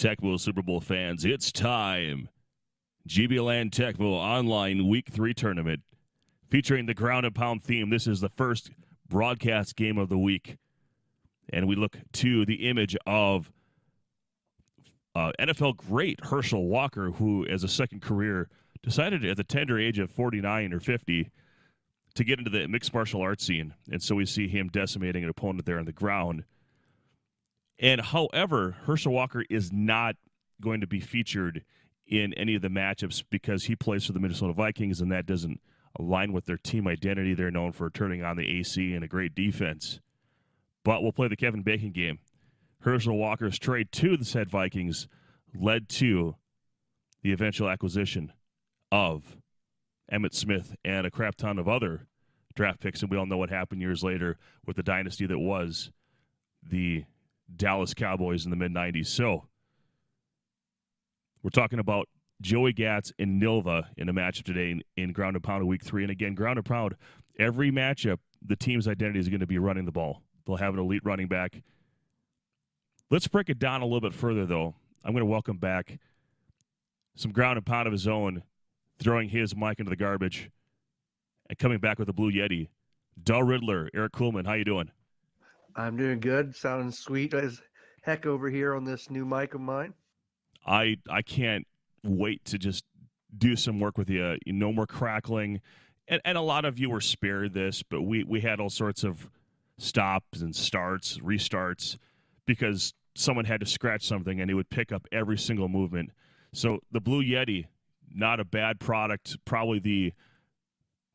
Tecmo Super Bowl fans, it's time. Gblan Tecmo Online Week 3 Tournament featuring the ground and pound theme. This is the first broadcast game of the week. And we look to the image of NFL great Herschel Walker, who, as a second career, decided at the tender age of 49 or 50 to get into the mixed martial arts scene. And so we see him decimating an opponent there on the ground. And however, Herschel Walker is not going to be featured in any of the matchups because he plays for the Minnesota Vikings, and that doesn't align with their team identity. They're known for turning on the AC and a great defense. But we'll play the Kevin Bacon game. Herschel Walker's trade to the said Vikings led to the eventual acquisition of Emmitt Smith and a crap ton of other draft picks, and we all know what happened years later with the dynasty that was the Dallas Cowboys in the mid-'90s. So we're talking about Joey Gatz and Nilva in a matchup today in Ground and Pound of Week 3. And again, Ground and Pound, every matchup, the team's identity is going to be running the ball. They'll have an elite running back. Let's break it down a little bit further, though. I'm going to welcome back some Ground and Pound of his own, throwing his mic into the garbage, and coming back with a Blue Yeti. Dull Riddler, Eric Kuhlman, how you doing? I'm doing good. Sounding sweet as heck over here on this new mic of mine. I can't wait to just do some work with you. No more crackling. And a lot of you were spared this, but we had all sorts of stops and starts, restarts, because someone had to scratch something and it would pick up every single movement. So the Blue Yeti, not a bad product, probably the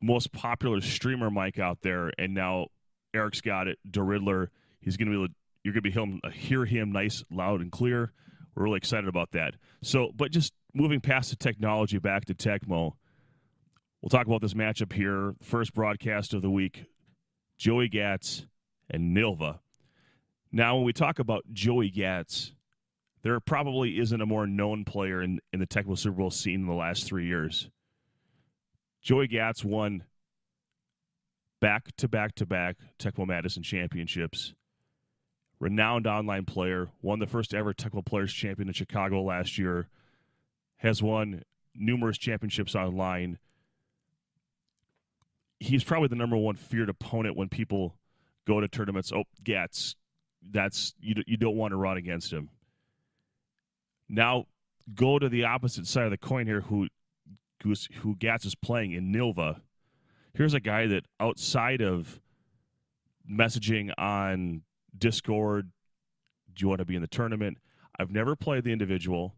most popular streamer mic out there, and now Eric's got it. The Riddler, he's going to be able to, you're going to be hear him nice, loud, and clear. We're really excited about that. So, but just moving past the technology back to Tecmo, we'll talk about this matchup here. First broadcast of the week, Joey Gatz and Nilva. Now, when we talk about Joey Gatz, there probably isn't a more known player in the Tecmo Super Bowl scene in the last 3 years. Joey Gatz won back-to-back-to-back Tecmo Madison championships. Renowned online player, won the first ever Tecmo Players Champion in Chicago last year, has won numerous championships online. He's probably the number one feared opponent when people go to tournaments. Oh, Gatz, you don't want to run against him. Now, go to the opposite side of the coin here, who Gatz is playing in Nilva. Here's a guy that outside of messaging on Discord, do you want to be in the tournament? I've never played the individual.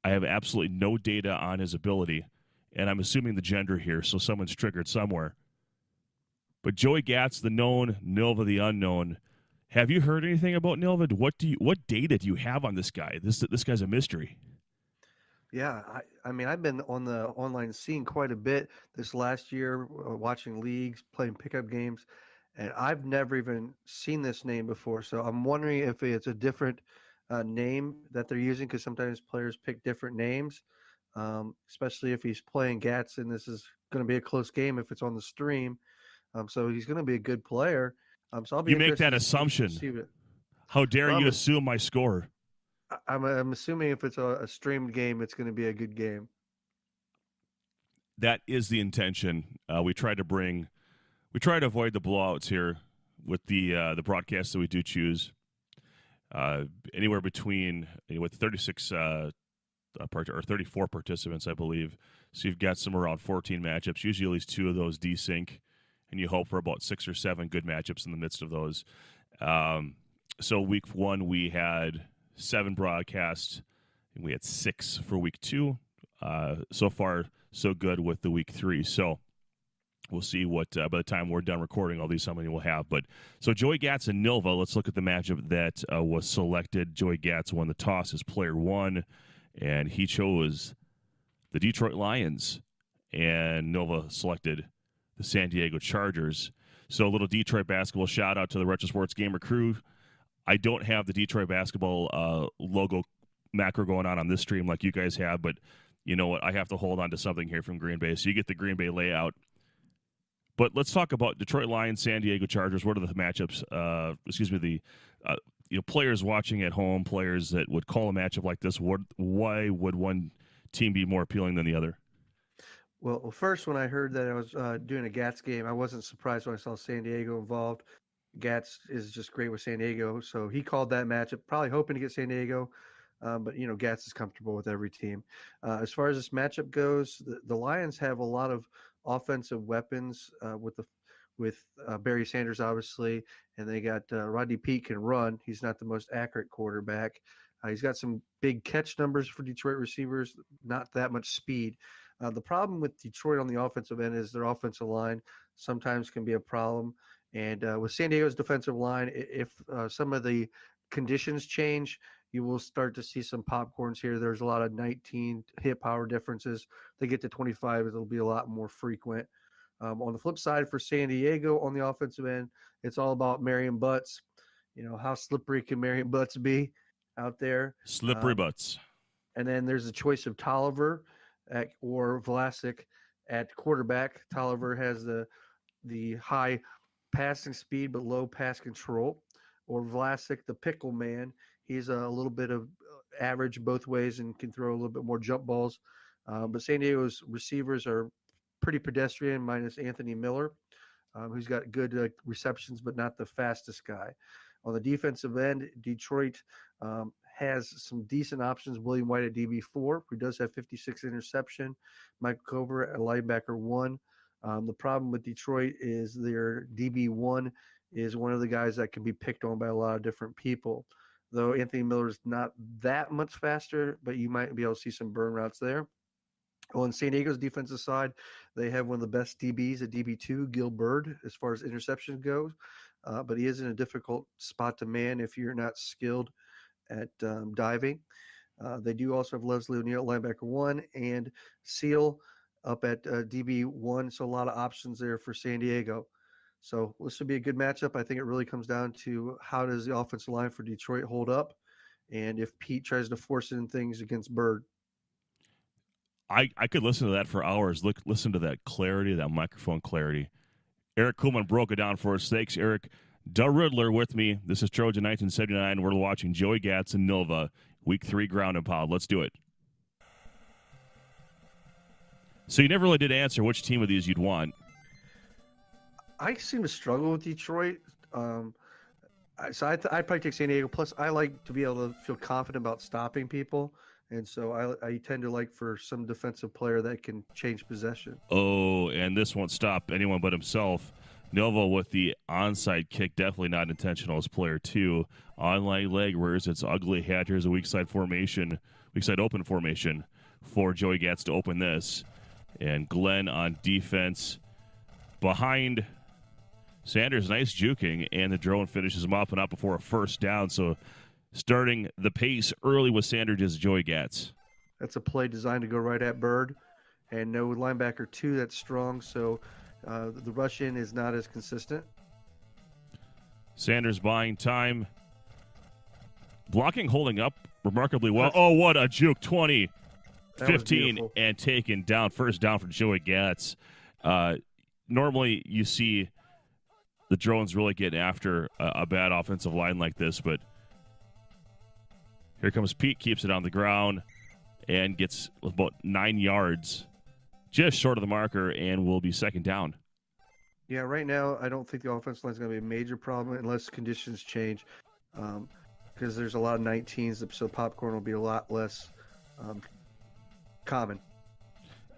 I have absolutely no data on his ability, and I'm assuming the gender here, so someone's triggered somewhere. But Joey Gatz, the known, Nilva, the unknown. Have you heard anything about Nilva? What data do you have on this guy? This guy's a mystery. Yeah, I mean, I've been on the online scene quite a bit this last year, watching leagues, playing pickup games, and I've never even seen this name before. So I'm wondering if it's a different name that they're using, because sometimes players pick different names, especially if he's playing Gatz, and this is going to be a close game if it's on the stream. So he's going to be a good player. So I'll be. You make that assumption. How dare you assume my score? I'm assuming if it's a streamed game, it's going to be a good game. That is the intention. We try to avoid the blowouts here with the broadcasts that we do choose. Anywhere between with 36 or 34 participants, I believe. So you've got somewhere around 14 matchups. Usually at least 2 of those desync, and you hope for about 6 or 7 good matchups in the midst of those. So week 1 we had 7 broadcasts, and we had 6 for week 2. So far, so good with the week 3. So we'll see what, by the time we're done recording all these, how many we'll have. But so Joey Gatz and Nilva, let's look at the matchup that was selected. Joey Gatz won the toss as player 1, and he chose the Detroit Lions, and Nilva selected the San Diego Chargers. So a little Detroit basketball shout out to the Retro Sports Gamer crew. I don't have the Detroit basketball logo macro going on this stream like you guys have, but you know what? I have to hold on to something here from Green Bay. So you get the Green Bay layout. But let's talk about Detroit Lions, San Diego Chargers. What are the matchups? players watching at home, players that would call a matchup like this, why would one team be more appealing than the other? Well, first, when I heard that I was doing a Gats game, I wasn't surprised when I saw San Diego involved. Gats is just great with San Diego, so he called that matchup, probably hoping to get San Diego. But Gats is comfortable with every team. As far as this matchup goes, the Lions have a lot of offensive weapons with Barry Sanders, obviously, and they got Rodney Peete can run. He's not the most accurate quarterback. He's got some big catch numbers for Detroit receivers, not that much speed. The problem with Detroit on the offensive end is their offensive line sometimes can be a problem. And with San Diego's defensive line, if some of the conditions change, you will start to see some popcorns here. There's a lot of 19 hit power differences. They get to 25, it'll be a lot more frequent. On the flip side, for San Diego on the offensive end, it's all about Marion Butts. How slippery can Marion Butts be out there? Slippery butts. And then there's the choice of Tolliver or Vlasic at quarterback. Tolliver has the high passing speed but low pass control. Or Vlasic, the pickle man. He's a little bit of average both ways and can throw a little bit more jump balls. But San Diego's receivers are pretty pedestrian, minus Anthony Miller, who's got good receptions but not the fastest guy. On the defensive end, Detroit has some decent options. William White at DB4, who does have 56 interception. Michael Cover at linebacker 1. The problem with Detroit is their DB1 is one of the guys that can be picked on by a lot of different people. Though Anthony Miller is not that much faster, but you might be able to see some burn routes there. On San Diego's defensive side, they have one of the best DBs at DB2, Gil Bird, as far as interception goes. But he is in a difficult spot to man if you're not skilled at diving. They do also have Leslie O'Neal, linebacker 1, and Seal up at DB1. So a lot of options there for San Diego. So this would be a good matchup. I think it really comes down to how does the offensive line for Detroit hold up, and if Peete tries to force in things against Bird. I could listen to that for hours. Listen to that clarity, that microphone clarity. Eric Kuhlman broke it down for us. Thanks, Eric. Da Riddler with me. This is Trojan 1979. We're watching Joey Gats and Nova, Week 3 Ground and Pound. Let's do it. So you never really did answer which team of these you'd want. I seem to struggle with Detroit. So I'd probably take San Diego. Plus, I like to be able to feel confident about stopping people. And so I tend to like for some defensive player that can change possession. Oh, and this won't stop anyone but himself. Nova with the onside kick, definitely not intentional as player 2. Online leg, whereas it's ugly hat. Here's a weak side open formation for Joey Gats to open this. And Glenn on defense behind Sanders. Nice juking, and the drone finishes him off and out before a first down. So starting the pace early with Sanders is Joey Gats. That's a play designed to go right at Bird, and no linebacker 2 that's strong, so the rush in is not as consistent. Sanders buying time. Blocking, holding up remarkably well. Oh, what a juke. 20, 15, and taken down. First down for Joey Gats. Normally you see the drones really getting after a bad offensive line like this, but here comes Peete, keeps it on the ground, and gets about 9 yards, just short of the marker, and will be second down. Yeah, right now I don't think the offensive line is going to be a major problem unless conditions change, because there's a lot of 19s, so popcorn will be a lot less common.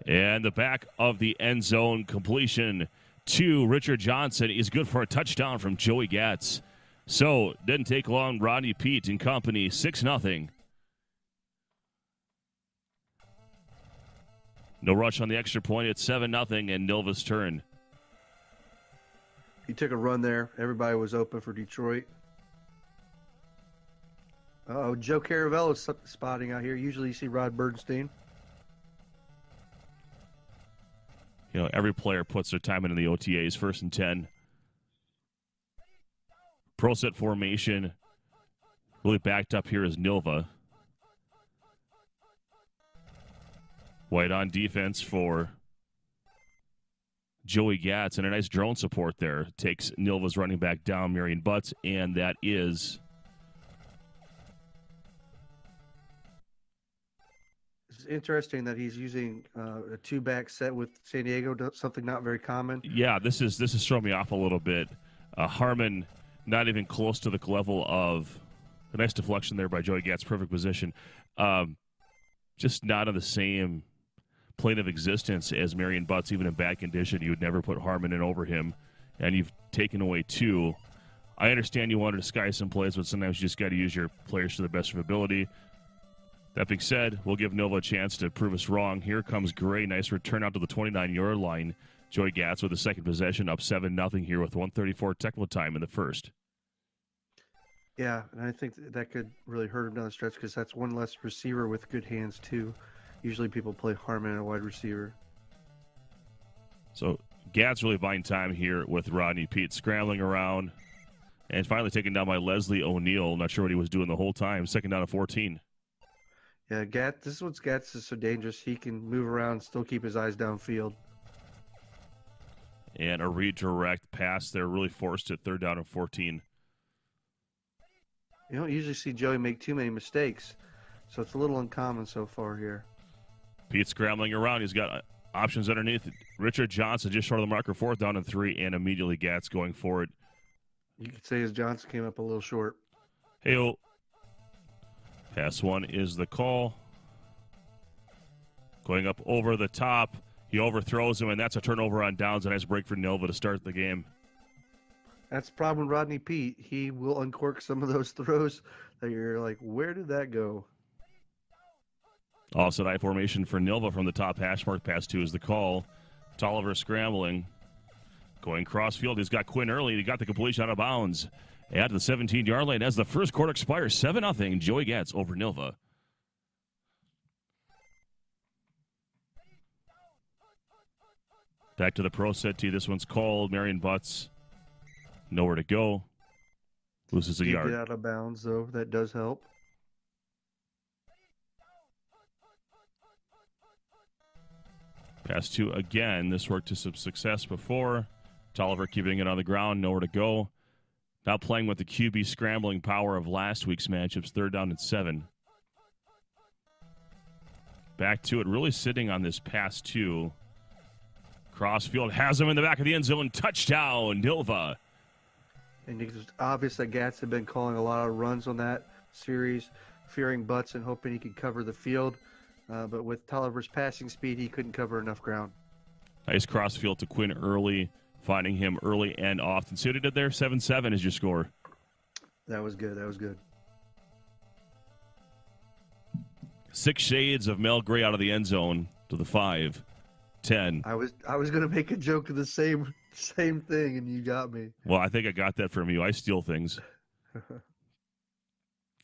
And the back of the end zone completion to Richard Johnson is good for a touchdown from Joey Gats. So, didn't take long. Rodney Peete and company, 6-0. No rush on the extra point. It's 7-0, and Nova's turn. He took a run there. Everybody was open for Detroit. Joe Caravello's spotting out here. Usually you see Rod Bernstein. Every player puts their time into the OTAs. 1st and 10. Pro set formation. Really backed up here is Nova. White on defense for Joey Gats, and a nice drone support there. Takes Nova's running back down, Marion Butts, and that is interesting that he's using a two-back set with San Diego, something not very common. Yeah, this is throwing me off a little bit. Harmon not even close to the level of a nice deflection there by Joey Gatz, perfect position. Just not on the same plane of existence as Marion Butts, even in bad condition. You would never put Harmon in over him, and you've taken away two. I understand you want to disguise some plays, but sometimes you just got to use your players to the best of ability. That being said, we'll give Nova a chance to prove us wrong. Here comes Gray. Nice return out to the 29-yard line. Joey Gatz with the second possession, up 7-0 here with 1:34 Tecmo time in the first. Yeah, and I think that could really hurt him down the stretch because that's one less receiver with good hands, too. Usually people play Harmon and a wide receiver. So Gatz really buying time here with Rodney Peete scrambling around and finally taken down by Leslie O'Neal. Not sure what he was doing the whole time. Second down to 14. Yeah, this is what Gatz is so dangerous. He can move around, still keep his eyes downfield. And a redirect pass there, really forced it. Third down and 14. You don't usually see Joey make too many mistakes, so it's a little uncommon so far here. Pete scrambling around. He's got options underneath. Richard Johnson just short of the marker, 4th down and 3, and immediately Gatz going for it. You could say his Johnson came up a little short. Hey-o. Pass one is the call. Going up over the top. He overthrows him, and that's a turnover on downs. A nice break for Nova to start the game. That's the problem with Rodney Peete. He will uncork some of those throws that you're like, where did that go? Offset I formation for Nilva from the top hash mark. Pass 2 is the call. Tolliver scrambling. Going crossfield. He's got Quinn early. He got the completion out of bounds. At the 17-yard line as the first quarter expires. 7-0. Joey Gatz over Nilva. Back to the pro set tee. This one's called. Marion Butts. Nowhere to go. Loses a yard. Get out of bounds, though. That does help. Pass 2 again. This worked to some success before. Tolliver keeping it on the ground. Nowhere to go. Now playing with the QB scrambling power of last week's matchups. 3rd down and 7. Back to it. Really sitting on this pass 2. Crossfield has him in the back of the end zone. Touchdown, Nilva. And it's obvious that Gatz had been calling a lot of runs on that series, fearing Butts and hoping he could cover the field. But with Tolliver's passing speed, he couldn't cover enough ground. Nice crossfield to Quinn early, finding him early and often. See what he did there? 7-7 is your score. That was good. That was good. 6 shades of Mel Gray out of the end zone to the 5. 10. I was going to make a joke of the same thing, and you got me. Well, I think I got that from you. I steal things.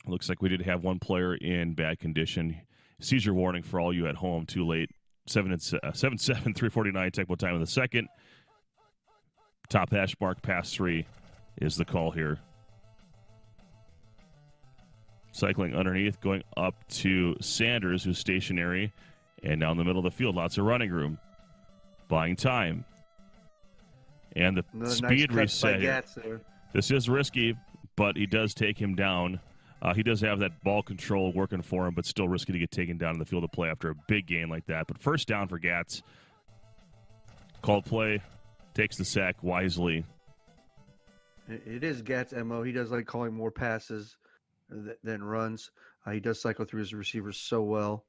Looks like we did have one player in bad condition. Seizure warning for all you at home. Too late. 7-7, 3:49 Tecmo time in the second. Top hash mark, pass 3 is the call here. Cycling underneath, going up to Sanders, who's stationary, and down the middle of the field. Lots of running room. Buying time. And the Another speed nice reset here. there. This is risky, but he does take him down. He does have that ball control working for him, but still risky to get taken down in the field of play after a big gain like that. But first down for Gatz. Called play. Takes the sack wisely. It is Gat's MO. He does like calling more passes than runs. He does cycle through his receivers so well.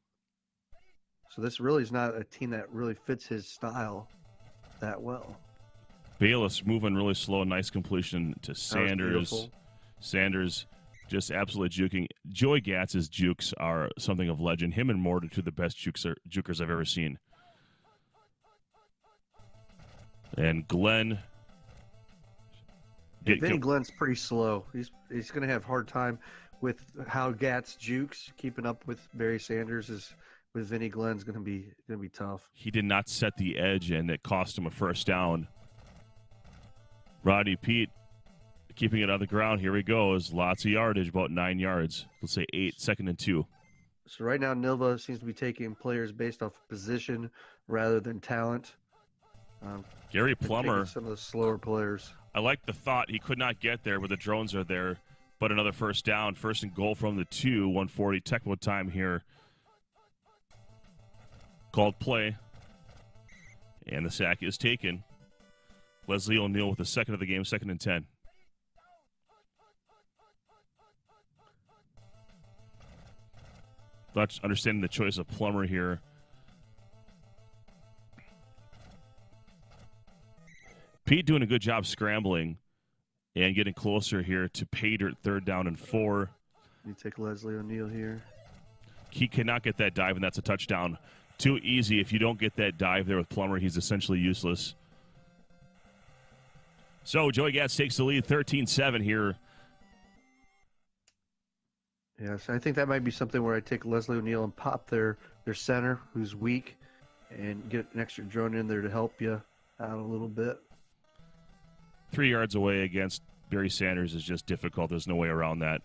So this really is not a team that really fits his style that well. Bayless moving really slow. Nice completion to Sanders. Sanders just absolutely juking. Joey Gatz's jukes are something of legend. Him and Mort are two of the best jukers I've ever seen. And Glenn. Vinny Glenn's pretty slow. He's going to have a hard time with how Gatz jukes. Keeping up with Barry Sanders with Vinny Glenn's going to be tough. He did not set the edge, and it cost him a first down. Rodney Peete keeping it on the ground. Here he goes. Lots of yardage, about 9 yards. Let's say 8, 2nd and 2. So right now, Nilva seems to be taking players based off position rather than talent. Gary Plummer. Some of the slower players. I like the thought. He could not get there, but the drones are there. But another first down. 1st and goal from the 2. 1:40 Tecmo time here. Called play. And the sack is taken. Leslie O'Neal with the second of the game, 2nd and 10. Not understanding the choice of Plummer here. Pete doing a good job scrambling and getting closer here to pay dirt, 3rd down and 4. You take Leslie O'Neal here. He cannot get that dive, and that's a touchdown. Too easy. If you don't get that dive there with Plummer, he's essentially useless. So Joey Gatz takes the lead, 13-7 here. Yes, I think that might be something where I take Leslie O'Neal and pop their center, who's weak, and get an extra drone in there to help you out a little bit. 3 yards away against Barry Sanders is just difficult. There's no way around that.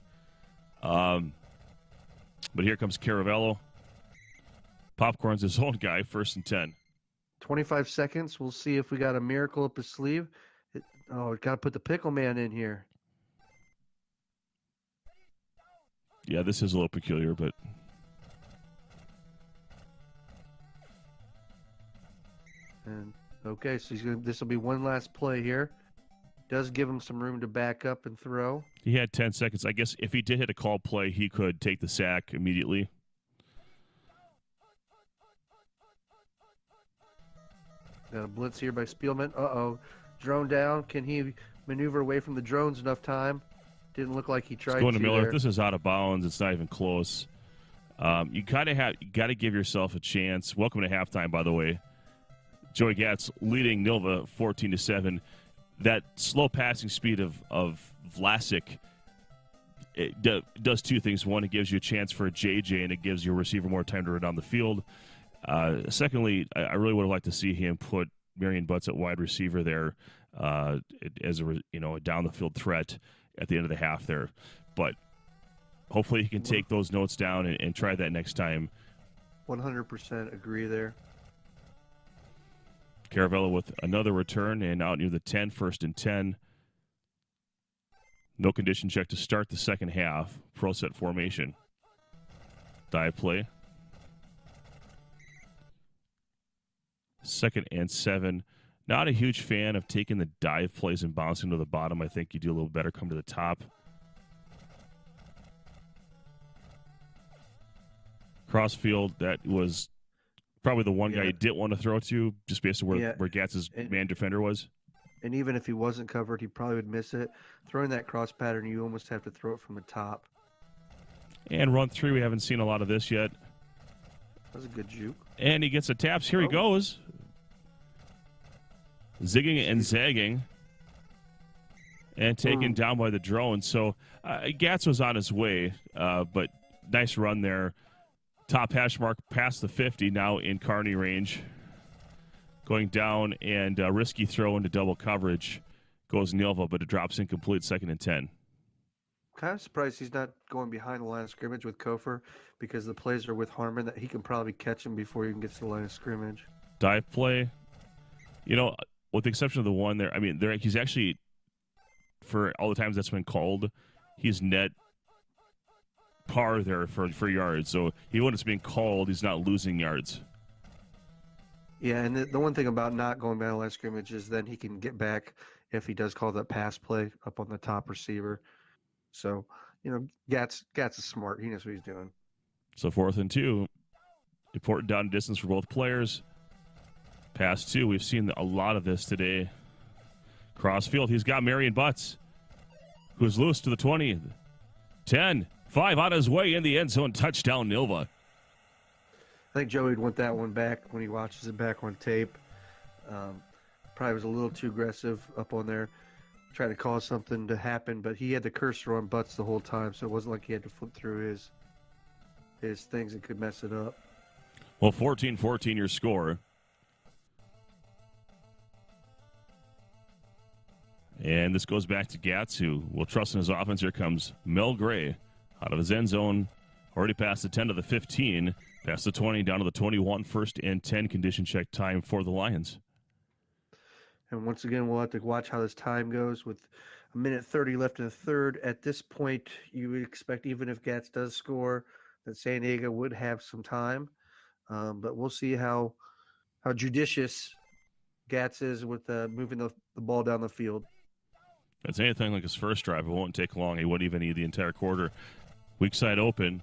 But here comes Caravello. Popcorn's his own guy, 1st and 10. 25 seconds. We'll see if we got a miracle up his sleeve. Got to put the pickle man in here. Yeah, this is a little peculiar, but... And okay, so this will be one last play here. Does give him some room to back up and throw. He had 10 seconds. I guess if he did hit a call play, he could take the sack immediately. Got a blitz here by Spielman. Drone down. Can he maneuver away from the drones enough time? Didn't look like he tried to. Going to Miller. There. If this is out of bounds, it's not even close. You got to give yourself a chance. Welcome to halftime, by the way. Joey Gatz leading Nilva 14-7. That slow passing speed of Vlasic does 2 things. One, it gives you a chance for a JJ, and it gives your receiver more time to run down the field. Secondly, I really would have liked to see him put Marion Butts at wide receiver there as a down the field threat at the end of the half there. But hopefully he can take those notes down and try that next time. 100% agree there. Caravello with another return and out near the 10, 1st and 10. No condition check to start the second half. Pro set formation. Dive play. 2nd and 7. Not a huge fan of taking the dive plays and bouncing to the bottom. I think you do a little better come to the top. Crossfield, that was probably the one guy you didn't want to throw to, just based on where Gatz's man defender was. And even if he wasn't covered, he probably would miss it. Throwing that cross pattern, you almost have to throw it from the top. And run through, we haven't seen a lot of this yet. That was a good juke. And he gets a taps. Here he goes. Zigging and zagging. And taken down by the drone. So Gatz was on his way, but nice run there. Top hash mark past the 50, now in Kearney range. Going down and risky throw into double coverage. Goes Nilva, but it drops incomplete, 2nd and 10. Kind of surprised he's not going behind the line of scrimmage with Kofor because the plays are with Harmon that he can probably catch him before he even gets to the line of scrimmage. Dive play. With the exception of the one there, he's actually, for all the times that's been called, he's net par there for yards. So even when it's being called, he's not losing yards. Yeah, and the one thing about not going behind the line of scrimmage is then he can get back if he does call that pass play up on the top receiver. So, Gatz is smart. He knows what he's doing. So 4th and 2. Important down distance for both players. Pass 2. We've seen a lot of this today. Crossfield. He's got Marion Butts, who's loose to the 20. 10. 5 on his way in the end zone. Touchdown, Nilva. I think Joey would want that one back when he watches it back on tape. Probably was a little too aggressive up on there, trying to cause something to happen, but he had the cursor on Butts the whole time, so it wasn't like he had to flip through his things and could mess it up. Well, 14-14 your score. And this goes back to Gatz, who will trust in his offense. Here comes Mel Gray out of his end zone. Already past the 10 to the 15. Past the 20, down to the 21. 1st and 10 condition check time for the Lions. And once again, we'll have to watch how this time goes with a minute 30 left in the third. At this point, you would expect, even if Gatz does score, that San Diego would have some time. But we'll see how judicious Gats is with moving the ball down the field. If it's anything like his first drive, it won't take long. He wouldn't even need the entire quarter. Weak side open.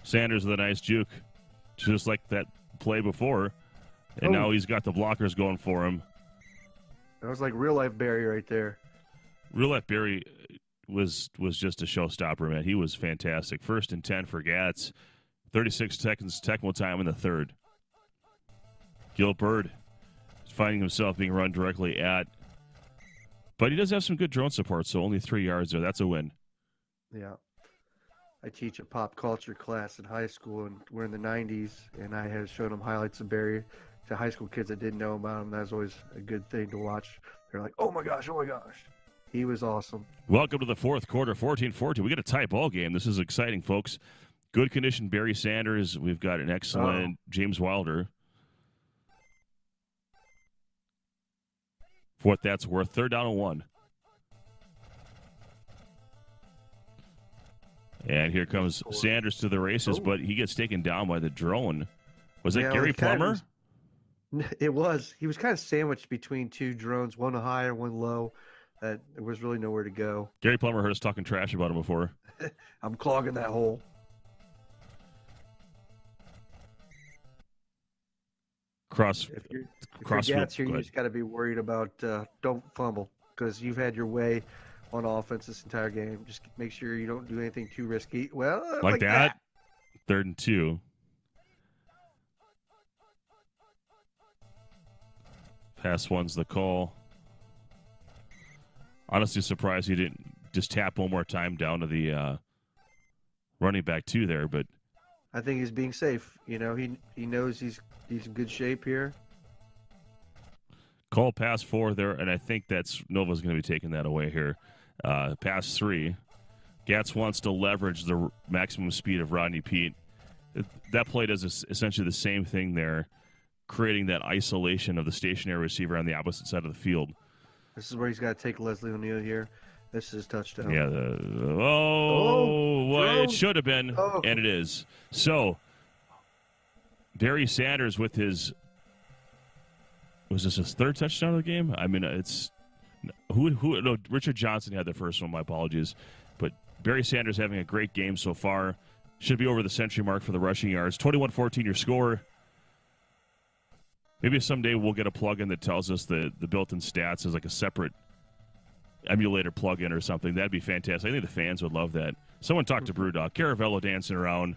Sanders with a nice juke, just like that play before. And now he's got the blockers going for him. That was like real life Barry right there. Real life Barry was just a showstopper, man. He was fantastic. 1st and 10 for Gats. 36 seconds Tecmo time in the third. Gil Bird is finding himself being run directly at. But he does have some good drone support, so only 3 yards there. That's a win. Yeah. I teach a pop culture class in high school, and we're in the 90s, and I had shown them highlights of Barry to high school kids that didn't know about him. That was always a good thing to watch. They're like, oh my gosh. He was awesome. Welcome to the fourth quarter, 14-14. We got a tie ball game. This is exciting, folks. Good condition Barry Sanders. We've got an excellent James Wilder. For what that's worth, 3rd down and 1. And here comes Sanders to the races, but he gets taken down by the drone. Was that Gary Plummer? It was. He was kind of sandwiched between 2 drones, one high and one low. That there was really nowhere to go. Gary Plummer heard us talking trash about him before. I'm clogging that hole. If you're Gats here, you just got to be worried about don't fumble, because you've had your way on offense this entire game. Just make sure you don't do anything too risky. Well, like that. 3rd and 2. Pass one's the call. Honestly surprised he didn't just tap one more time down to the running back 2 there, but I think he's being safe. You know, he knows he's in good shape here. Call pass 4 there, and I think that's Nova's going to be taking that away here. Pass 3. Gats wants to leverage the maximum speed of Rodney Peete. That play does essentially the same thing there, creating that isolation of the stationary receiver on the opposite side of the field. This is where he's got to take Leslie O'Neal here. This is touchdown. Yeah. It should have been, and it is. So, Barry Sanders with his... Was this his 3rd touchdown of the game? I mean, it's... No, Richard Johnson had the first one. My apologies. But Barry Sanders having a great game so far. Should be over the century mark for the rushing yards. 21-14 your score. Maybe someday we'll get a plugin that tells us the built-in stats as like a separate emulator plugin or something. That'd be fantastic. I think the fans would love that. Someone talked to Brewdog. Caravello dancing around.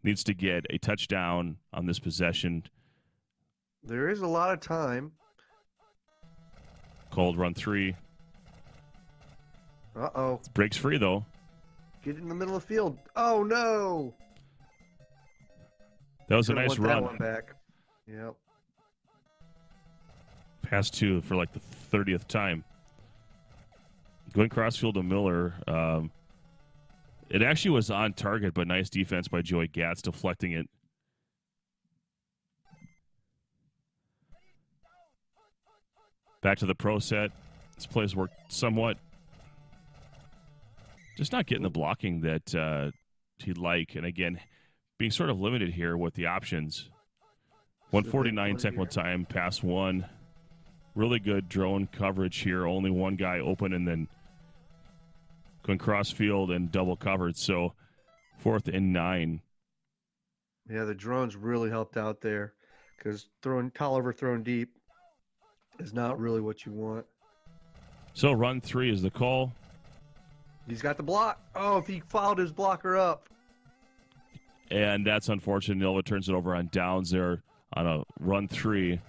Needs to get a touchdown on this possession. There is a lot of time. Called run 3. Uh-oh. Breaks free, though. Get in the middle of the field. Oh, no. That was a nice run. That one back. Yep. Pass 2 for like the 30th time. Going crossfield to Miller. It actually was on target, but nice defense by Joey Gats, deflecting it. Back to the pro set. This play's worked somewhat. Just not getting the blocking that he'd like. And again, being sort of limited here with the options. 149 Tecmo time, pass 1. Really good drone coverage here. Only one guy open and then going cross field and double covered. So 4th and 9. Yeah, the drones really helped out there, because Tolliver throwing deep is not really what you want. So run 3 is the call. He's got the block. Oh, if he fouled his blocker up. And that's unfortunate. Nova turns it over on downs there on a run 3.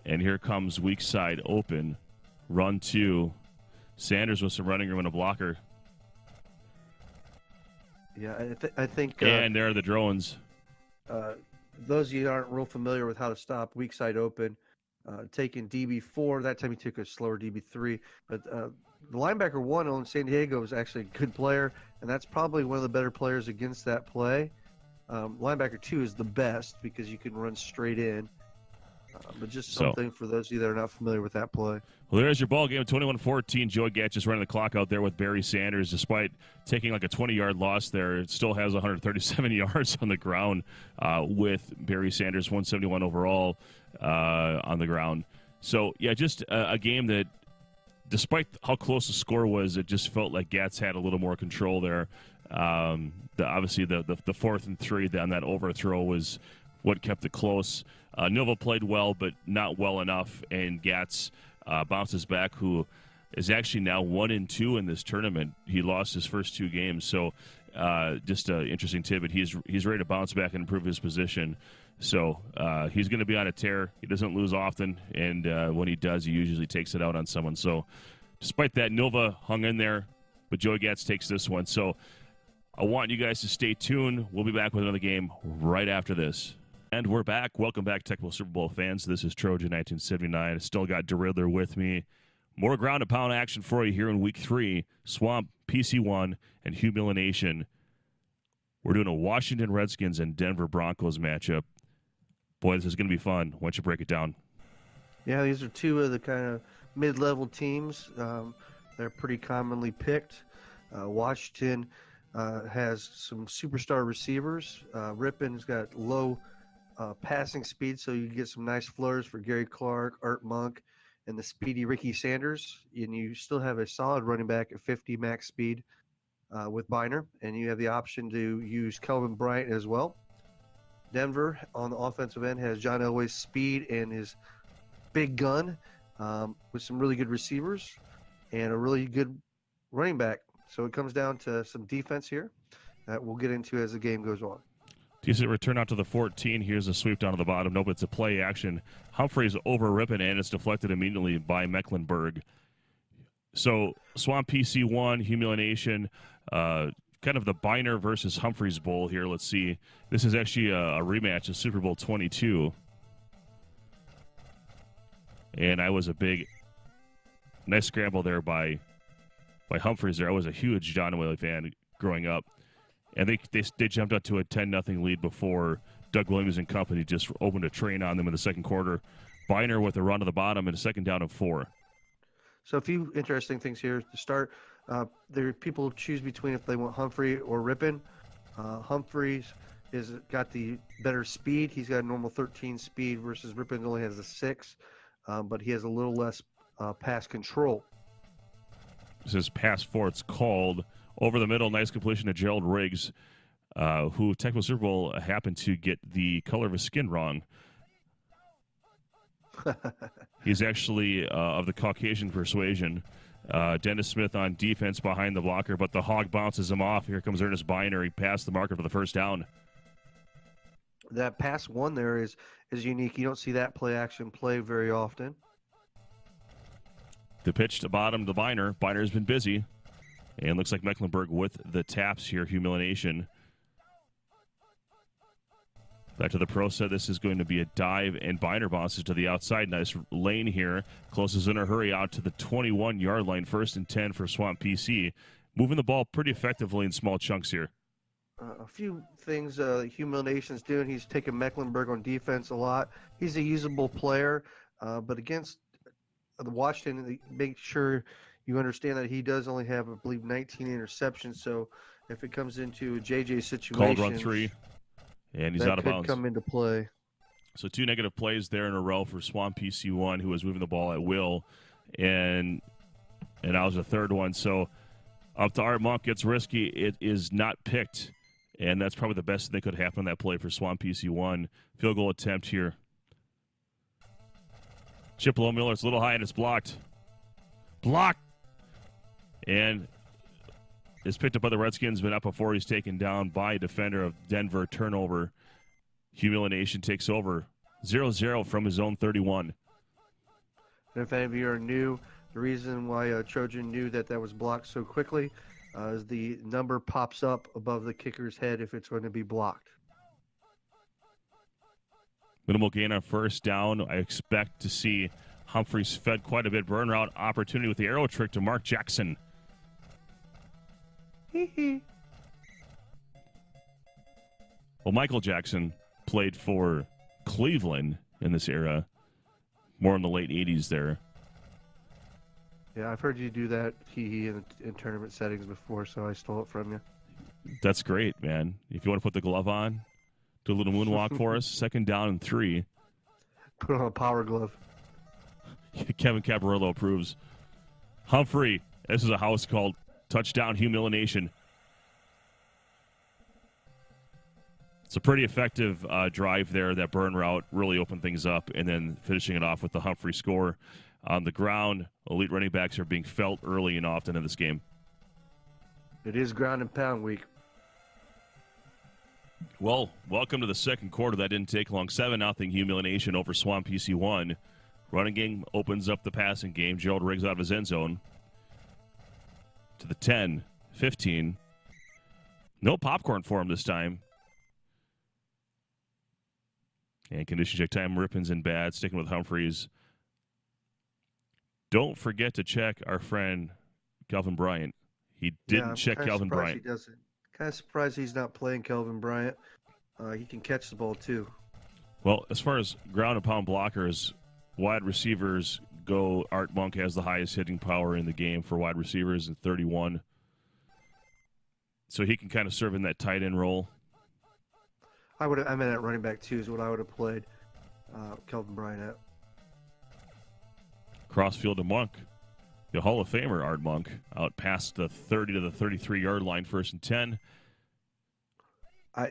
And here comes weak side open. Run 2. Sanders with some running room and a blocker. Yeah, I think... and there are the drones. Those of you that aren't real familiar with how to stop weak side open, taking DB4, that time he took a slower DB3. But the linebacker 1 on San Diego was actually a good player, and that's probably one of the better players against that play. Linebacker 2 is the best because you can run straight in. But just So, something for those of you that are not familiar with that play. well, there's your ball game, 21-14. Joey Gatch just running the clock out there with Barry Sanders. Despite taking like a 20-yard loss there, it still has 137 yards on the ground with Barry Sanders, 171 overall on the ground. So, yeah, just a game that, despite how close the score was, it just felt like Gatz had a little more control there. Obviously, the 4th and 3 on that overthrow was what kept it close. Nova played well, but not well enough, and Gatz bounces back, who is actually now 1-2 in this tournament. He lost his first 2 games, so just an interesting tidbit. He's ready to bounce back and improve his position. So he's going to be on a tear. He doesn't lose often, and when he does, he usually takes it out on someone. So despite that, Nova hung in there, but Joey Gatz takes this one. So I want you guys to stay tuned. We'll be back with another game right after this. And we're back. Welcome back, Tecmo Super Bowl fans. This is Trojan 1979. I still got DeRiddler with me. More ground and pound action for you here in Week 3. Swamp, PC1, and Humiliation. We're doing a Washington Redskins and Denver Broncos matchup. Boy, this is going to be fun. Why don't you break it down? Yeah, these are two of the kind of mid-level teams. They're pretty commonly picked. Washington has some superstar receivers. Rippon's got low passing speed, so you get some nice floors for Gary Clark, Art Monk, and the speedy Ricky Sanders. And you still have a solid running back at 50 max speed with Biner, and you have the option to use Kelvin Bryant as well. Denver on the offensive end has John Elway's speed and his big gun with some really good receivers and a really good running back. So it comes down to some defense here that we'll get into as the game goes on. Decent return out to the 14. Here's a sweep down to the bottom. No, but it's a play action. Humphreys over Rippon, and it's deflected immediately by Mecklenburg. So Swamp PC1, Humiliation, kind of the Biner versus Humphreys Bowl here. Let's see. This is actually a rematch of Super Bowl 22. And I was a nice scramble there by Humphreys there. I was a huge John Whaley fan growing up. And they jumped up to a 10-0 lead before Doug Williams and company just opened a train on them in the second quarter. Biner with a run to the bottom and a 2nd down and 4. So a few interesting things here to start. There people choose between if they want Humphrey or Rippon. Humphreys is got the better speed. He's got a normal 13 speed versus Rippon only has a 6, but he has a little less pass control. This is pass 4. It's called over the middle. Nice completion to Gerald Riggs, who Tecmo Super Bowl happened to get the color of his skin wrong. He's actually of the Caucasian persuasion. Dennis Smith on defense behind the blocker, but the hog bounces him off. Here comes Ernest Biner. He passed the marker for the 1st down. That pass 1 there is unique. You don't see that play action play very often. The pitch to bottom to Biner. Biner's been busy. And looks like Mecklenburg with the taps here. Humiliation. Back to the pro set. This is going to be a dive, and Biner bounces to the outside. Nice lane here. Closes in a hurry out to the 21-yard line. 1st and 10 for Swamp PC. Moving the ball pretty effectively in small chunks here. A few things Humiliation's doing. He's taking Mecklenburg on defense a lot. He's a usable player, but against the Washington, make sure you understand that he does only have, I believe, 19 interceptions. So if it comes into a JJ situation, called run 3, and he's out of bounds. That could come into play. So 2 negative plays there in a row for Swamp PC1, who was moving the ball at will, and that was the 3rd one. So up to Art Monk, gets risky. It is not picked, and that's probably the best thing that could happen on that play for Swamp PC1. Field goal attempt here. Chip Low Miller, it's a little high, and it's blocked. Blocked! And is picked up by the Redskins, but not before he's taken down by a defender of Denver. Turnover. Humiliation takes over. 0-0 from his own 31. And if any of you are new, the reason why Trojan knew that was blocked so quickly is the number pops up above the kicker's head if it's going to be blocked. Minimal gain on 1st down. I expect to see Humphreys fed quite a bit. Burn route opportunity with the arrow trick to Mark Jackson. Well, Michael Jackson played for Cleveland in this era. more in the late 80s there. Yeah, I've heard you do that in tournament settings before, so I stole it from you. That's great, man. If you want to put the glove on, do a little moonwalk for us. 2nd down and 3. Put on a power glove. Kevin Caparillo approves. Humphrey, this is a house called touchdown humiliation. It's a pretty effective drive there. That burn route really opened things up, and then finishing it off with the Humphrey score. On the ground, elite running backs are being felt early and often in this game. It is ground and pound week. Well, welcome to the second quarter. That didn't take long. 7-0 humiliation over Swamp PC1. Running game opens up the passing game. Gerald Riggs out of his end zone. To the 10, 15. No popcorn for him this time. And condition check time. Rippins and bad. Sticking with Humphreys. Don't forget to check our friend Kelvin Bryant. He didn't check Kelvin Bryant. He doesn't. Kind of surprised he's not playing Kelvin Bryant. He can catch the ball too. Well, as far as ground and pound blockers, wide receivers go. Art Monk has the highest hitting power in the game for wide receivers in 31. So he can kind of serve in that tight end role. I meant at running back too is what I would have played Kelvin Bryant at. Crossfield to Monk. The Hall of Famer, Art Monk, out past the 30 to the 33-yard line, 1st and 10.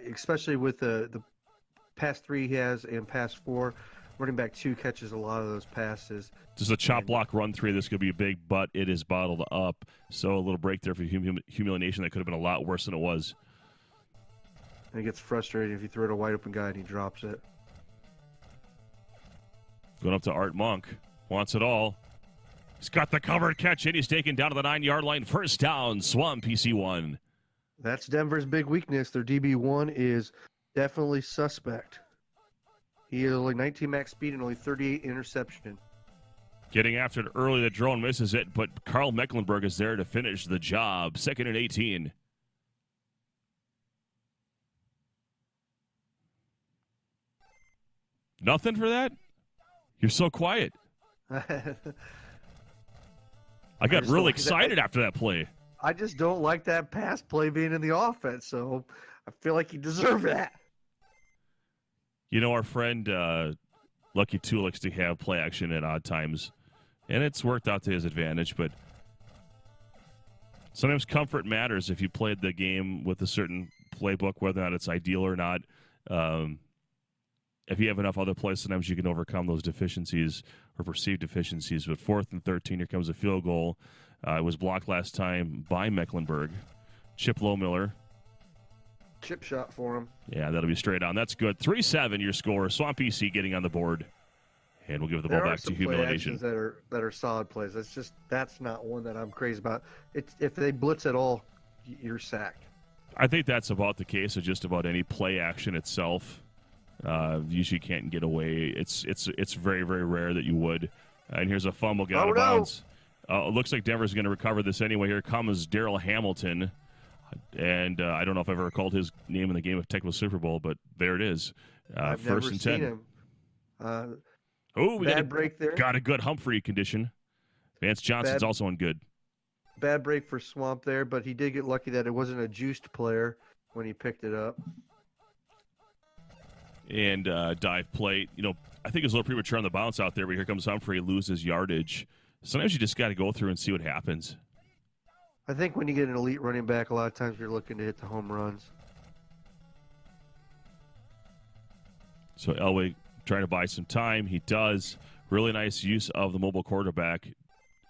Especially with the pass 3 he has and pass 4, running back 2 catches a lot of those passes. This is a chop block run 3. This could be big, but it is bottled up. So a little break there for humiliation that could have been a lot worse than it was. And it gets frustrating if you throw it a wide open guy and he drops it. Going up to Art Monk. Wants it all. He's got the covered catch, and he's taken down to the 9-yard line. 1st down, Swamp PC1. That's Denver's big weakness. Their DB1 is definitely suspect. He has only 19 max speed and only 38 interception. Getting after it early, the drone misses it, but Carl Mecklenburg is there to finish the job. 2nd and 18. Nothing for that? You're so quiet. I got really excited after that play. I just don't like that pass play being in the offense, so I feel like he deserved that. You know, our friend Lucky 2 likes to have play action at odd times, and it's worked out to his advantage, but sometimes comfort matters if you played the game with a certain playbook, whether or not it's ideal or not. If you have enough other plays, sometimes you can overcome those deficiencies or perceived deficiencies. But 4th and 13, here comes a field goal. It was blocked last time by Mecklenburg. Chip Lowmiller. Chip shot for him. Yeah, that'll be straight on. That's good. 3-7 your score. Swamp PC getting on the board. And we'll give the ball back to humiliation. That are solid plays. That's not one that I'm crazy about. If they blitz at all, you're sacked. I think that's about the case of just about any play action itself. Usually can't get away. It's very, very rare that you would. And here's a fumble, get out of bounds. It looks like Denver's going to recover this anyway. Here comes Daryl Hamilton. And I don't know if I've ever called his name in the game of Tecmo Super Bowl, but there it is. I've 1st never and seen 10. Him. We bad break there. Got a good Humphrey condition. Vance Johnson's also on good. Bad break for Swamp there, but he did get lucky that it wasn't a juiced player when he picked it up. And dive play. You know, I think it was a little premature on the bounce out there, but here comes Humphrey, loses yardage. Sometimes you just got to go through and see what happens. I think when you get an elite running back, a lot of times you're looking to hit the home runs. So Elway trying to buy some time. He does. Really nice use of the mobile quarterback.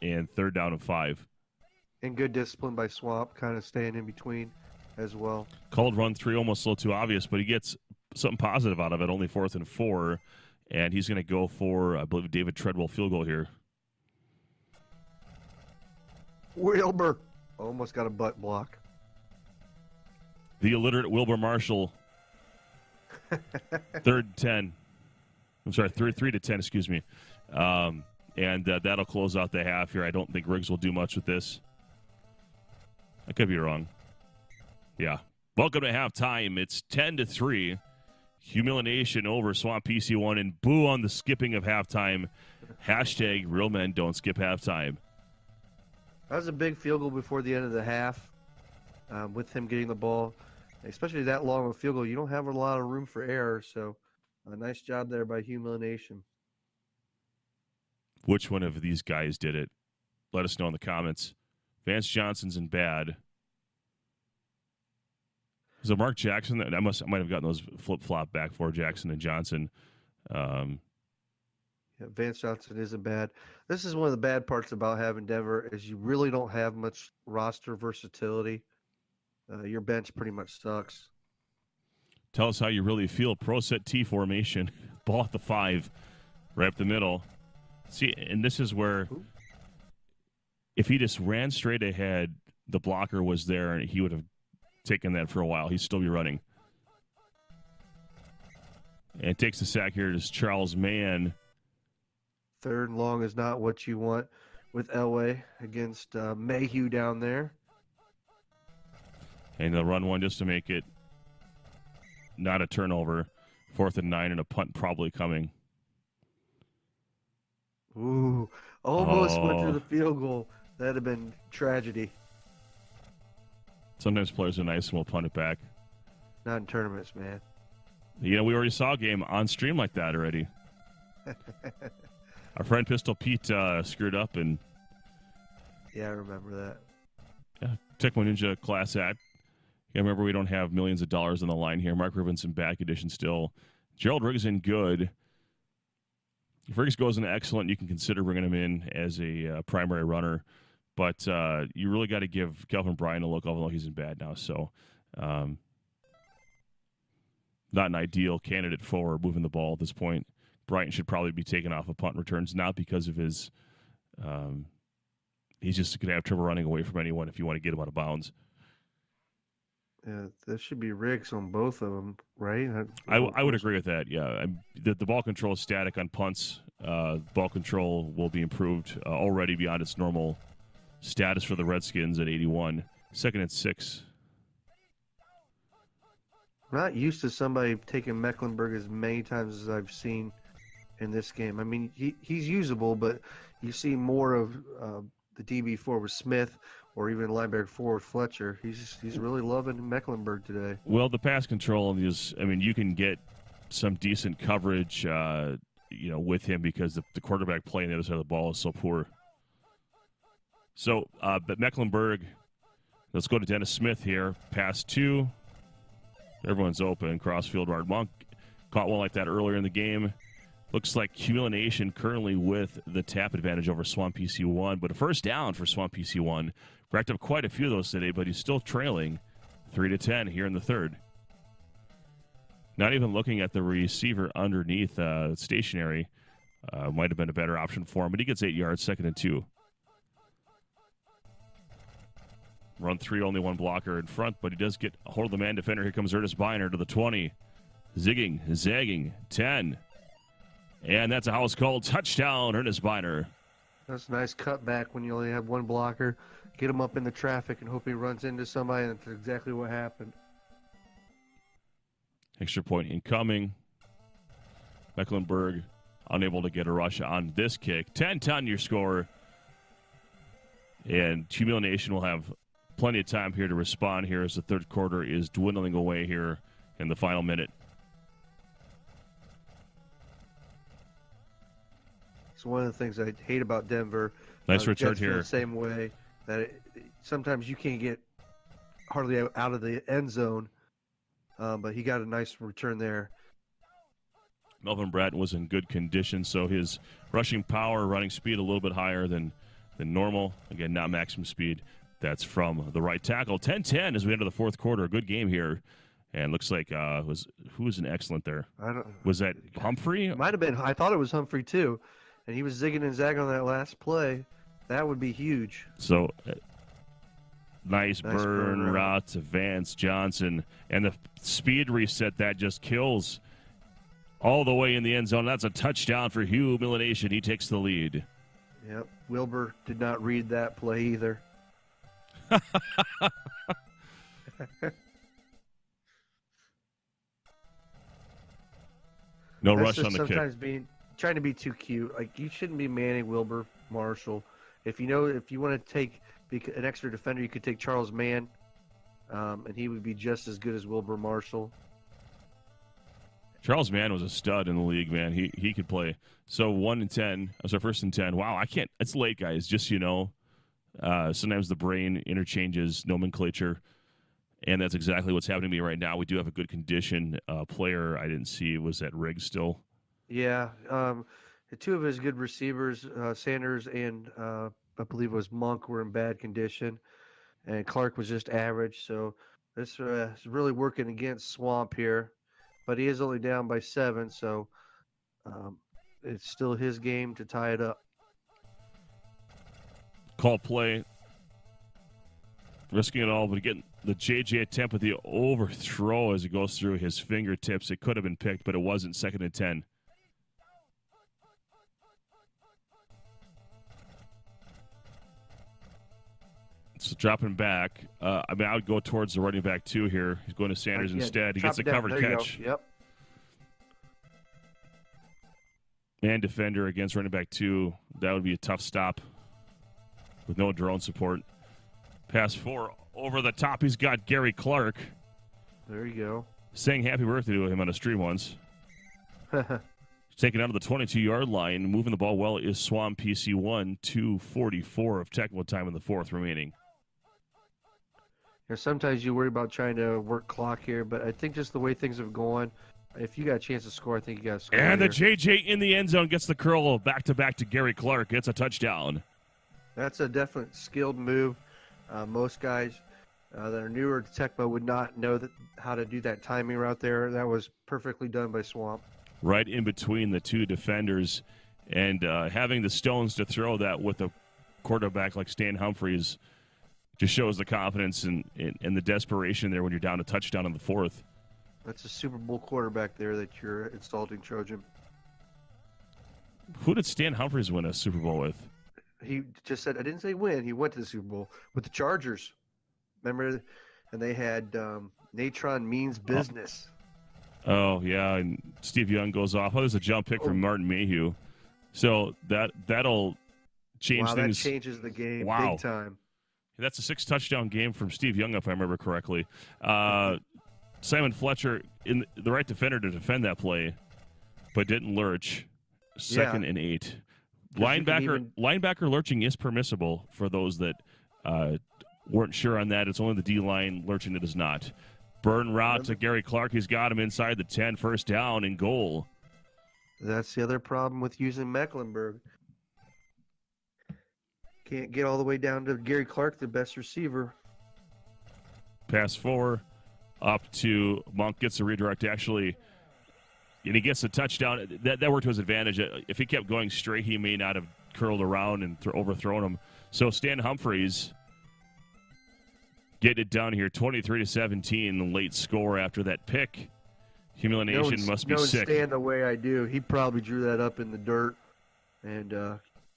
And 3rd down and 5. And good discipline by Swamp, kind of staying in between as well. Called run 3, almost a little too obvious, but he gets something positive out of it. Only 4th and 4. And he's going to go for, I believe, David Treadwell field goal here. Wilbur almost got a butt block. The illiterate Wilbur Marshall. 3rd and 10. I'm sorry, 3 to 10, excuse me. And that'll close out the half here. I don't think Riggs will do much with this. I could be wrong. Yeah. Welcome to halftime. It's 10-3. Humiliation over Swamp PC1 and boo on the skipping of halftime. Hashtag real men don't skip halftime. That was a big field goal before the end of the half with him getting the ball. Especially that long of a field goal, you don't have a lot of room for error. So a nice job there by Humiliation. Which one of these guys did it? Let us know in the comments. Vance Johnson's in bad. Is it Mark Jackson? I might have gotten those flip-flop back for Jackson and Johnson. Yeah, Vance Johnson isn't bad. This is one of the bad parts about having Denver is you really don't have much roster versatility. Your bench pretty much sucks. Tell us how you really feel. Pro set T formation. Ball at the 5. Right up the middle. See, and this is where if he just ran straight ahead, the blocker was there, and he would have taken that for a while. He'd still be running. And it takes the sack here to Charles Mann. 3rd and long is not what you want with Elway against Mayhew down there. And they'll run one just to make it not a turnover. 4th and 9 and a punt probably coming. Ooh, almost went through the field goal. That'd have been tragedy. Sometimes players are nice and will punt it back. Not in tournaments, man. We already saw a game on stream like that already. Our friend Pistol Pete screwed up and... Yeah, I remember that. Yeah, Tecmo Ninja Class Act. Yeah, remember, we don't have millions of dollars on the line here. Mark Rubin's in bad condition still. Gerald Riggs in good. If Riggs goes in excellent, you can consider bringing him in as a primary runner. But you really got to give Kelvin Bryan a look, although he's in bad now. So not an ideal candidate for moving the ball at this point. Bryant should probably be taken off of punt returns, not because of his he's just going to have trouble running away from anyone if you want to get him out of bounds. Yeah, there should be Riggs on both of them, right? I would agree with that, yeah. The ball control is static on punts. Ball control will be improved already beyond its normal status for the Redskins at 81. 2nd and 6. I'm not used to somebody taking Mecklenburg as many times as I've seen in this game. I mean, he's usable, but you see more of the DB4 with Smith or even linebacker 4 with Fletcher. He's really loving Mecklenburg today. Well, the pass control is, I mean, you can get some decent coverage, with him because the quarterback play on the other side of the ball is so poor. So, but Mecklenburg, let's go to Dennis Smith here. Pass 2. Everyone's open. Crossfield. Art Monk caught one like that earlier in the game. Looks like Humiliation currently with the tap advantage over Swamp PC1, but a first down for Swamp PC1. Racked up quite a few of those today, but he's still trailing 3-10 here in the 3rd. Not even looking at the receiver underneath stationary. Might have been a better option for him, but he gets 8 yards, 2nd and 2. Run 3, only one blocker in front, but he does get a hold of the man defender. Here comes Ernest Biner to the 20. Zigging, zagging, 10. And that's a house call. Touchdown, Ernest Biner. That's a nice cutback when you only have one blocker. Get him up in the traffic and hope he runs into somebody, and that's exactly what happened. Extra point incoming. Mecklenburg unable to get a rush on this kick. 10-10 your score. And Humiliation will have plenty of time here to respond here as the 3rd quarter is dwindling away here in the final minute. It's one of the things I hate about Denver. Nice return Jets feel here. the same way that sometimes you can't get hardly out of the end zone, but he got a nice return there. Melvin Bratton was in good condition, so his rushing power, running speed a little bit higher than normal. Again, not maximum speed. That's from the right tackle. 10-10 as we enter the 4th quarter. A good game here. And looks like who was an excellent there? Was that Humphrey? It might have been. I thought it was Humphrey too, and he was zigging and zagging on that last play. That would be huge. So nice burn route to Vance Johnson, and the speed reset that just kills all the way in the end zone. That's a touchdown for Humiliation. He takes the lead. Yep, Wilbur did not read that play either. No That's rush just on the kick. sometimes trying to be too cute. Like you shouldn't be manning Wilbur Marshall. If you want to take an extra defender, you could take Charles Mann, and he would be just as good as Wilbur Marshall. Charles Mann was a stud in the league, man. He could play. So 1 and 10. That's our 1st and 10. Wow, I can't. It's late, guys. Just sometimes the brain interchanges nomenclature, and that's exactly what's happening to me right now. We do have a good condition player. I didn't see was at Riggs still. Yeah, the two of his good receivers, Sanders and I believe it was Monk, were in bad condition, and Clark was just average. So this is really working against Swamp here, but he is only down by 7, so it's still his game to tie it up. Call play. Risking it all, but getting the JJ attempt with the overthrow as it goes through his fingertips. It could have been picked, but it wasn't. 2nd and 10. So dropping back. I would go towards the running back, too, here. He's going to Sanders instead. He gets a covered catch. Yep. Man defender against running back 2. That would be a tough stop with no drone support. Pass 4 over the top. He's got Gary Clark. There you go. Saying happy birthday to him on a stream once. Taken out of the 22-yard line. Moving the ball well is Swamp PC1. 2:44 of Tecmo time in the 4th remaining. Yeah, sometimes you worry about trying to work clock here, but I think just the way things have gone, if you got a chance to score, I think you got to score. And here. the JJ in the end zone gets the curl back-to-back to Gary Clark. It's a touchdown. That's a definite skilled move. Most guys that are newer to Tecmo would not know how to do that timing route there. That was perfectly done by Swamp. Right in between the two defenders, and having the stones to throw that with a quarterback like Stan Humphries just shows the confidence and the desperation there when you're down a touchdown in the 4th. That's a Super Bowl quarterback there that you're insulting, Trojan. Who did Stan Humphries win a Super Bowl with? He just said, I didn't say win. He went to the Super Bowl with the Chargers. Remember? And they had Natron Means Business. Oh, yeah, and Steve Young goes off. Oh, there's a jump pick from Martin Mayhew. So that'll change things. That changes the game big time. That's a 6-touchdown game from Steve Young, if I remember correctly. Simon Fletcher, in the right defender to defend that play, but didn't lurch. 2nd and 8. Linebacker lurching is permissible for those that weren't sure on that. It's only the D-line lurching that is not. Burn route to Gary Clark. He's got him inside the 10, 1st down and goal. That's the other problem with using Mecklenburg. Can't get all the way down to Gary Clark, the best receiver. Pass 4 up to Monk, gets a redirect actually, and he gets a touchdown. That worked to his advantage. If he kept going straight, he may not have curled around and overthrown him. So Stan Humphries getting it done here, 23-17, late score after that pick. Humiliation must be sick. Stan the way I do. He probably drew that up in the dirt and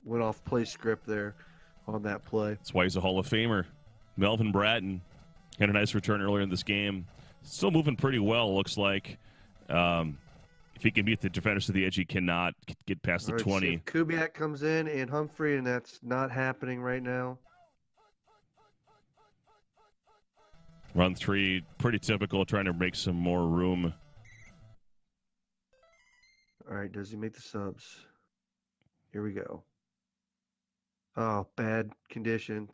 went off play script there on that play. That's why he's a Hall of Famer. Melvin Bratton had a nice return earlier in this game. Still moving pretty well, looks like. If he can beat the defenders to the edge, he cannot get past the 20. Kubiak comes in and Humphrey, and that's not happening right now. Run 3, pretty typical, trying to make some more room. All right, does he make the subs? Here we go. Oh, bad condition.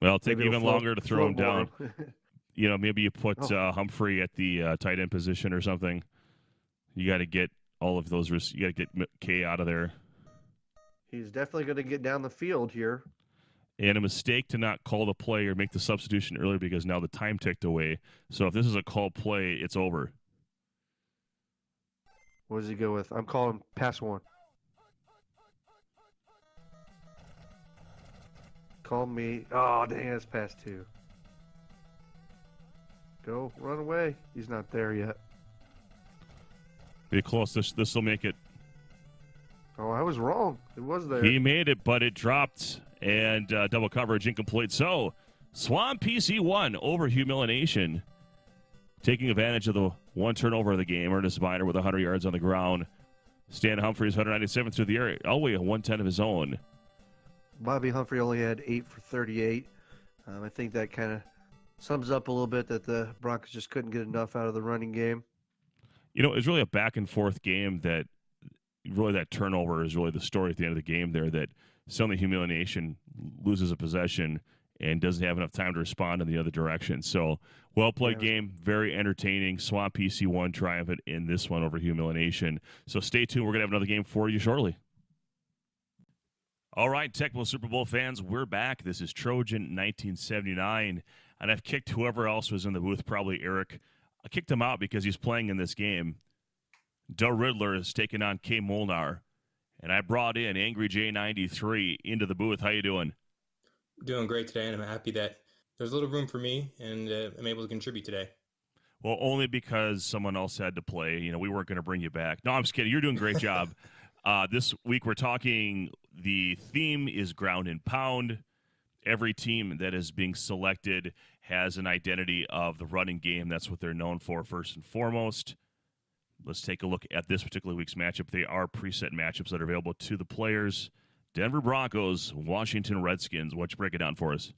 Well, it'll take even longer to throw him down. Maybe you put Humphrey at the tight end position or something. You got to get all of those. You got to get K out of there. He's definitely going to get down the field here. And a mistake to not call the play or make the substitution earlier because now the time ticked away. So if this is a called play, it's over. What does he go with? I'm calling pass 1. Call me. Oh, dang, that's pass 2. Go, run away. He's not there yet. Be close. This will make it. Oh, I was wrong. It was there. He made it, but it dropped. And double coverage incomplete. So, Swamp PC1 over Humiliation. Taking advantage of the one turnover of the game. Ernest Viner with 100 yards on the ground. Stan Humphries, 197 through the air. Elway, a 110 of his own. Bobby Humphrey only had 8 for 38. I think that kind of sums up a little bit that the Broncos just couldn't get enough out of the running game. You know, it was really a back and forth game that really that turnover is really the story at the end of the game there, that suddenly Humiliation loses a possession and doesn't have enough time to respond in the other direction. So, well-played game, very entertaining. Swamp PC1 triumphant in this one over Humiliation. So stay tuned. We're going to have another game for you shortly. All right, Tecmo Super Bowl fans, we're back. This is Trojan 1979, and I've kicked whoever else was in the booth, probably Eric. I kicked him out because he's playing in this game. Doe Riddler is taking on K. Molnar, and I brought in Angry J93 into the booth. How you doing? Doing great today, and I'm happy that there's a little room for me, and I'm able to contribute today. Well, only because someone else had to play. You know, we weren't going to bring you back. No, I'm just kidding. You're doing a great job. This week we're talking, the theme is ground and pound. Every team that is being selected has an identity of the running game. That's what they're known for, first and foremost. Let's take a look at this particular week's matchup. They are preset matchups that are available to the players. Denver Broncos, Washington Redskins. Why don't you break it down for us?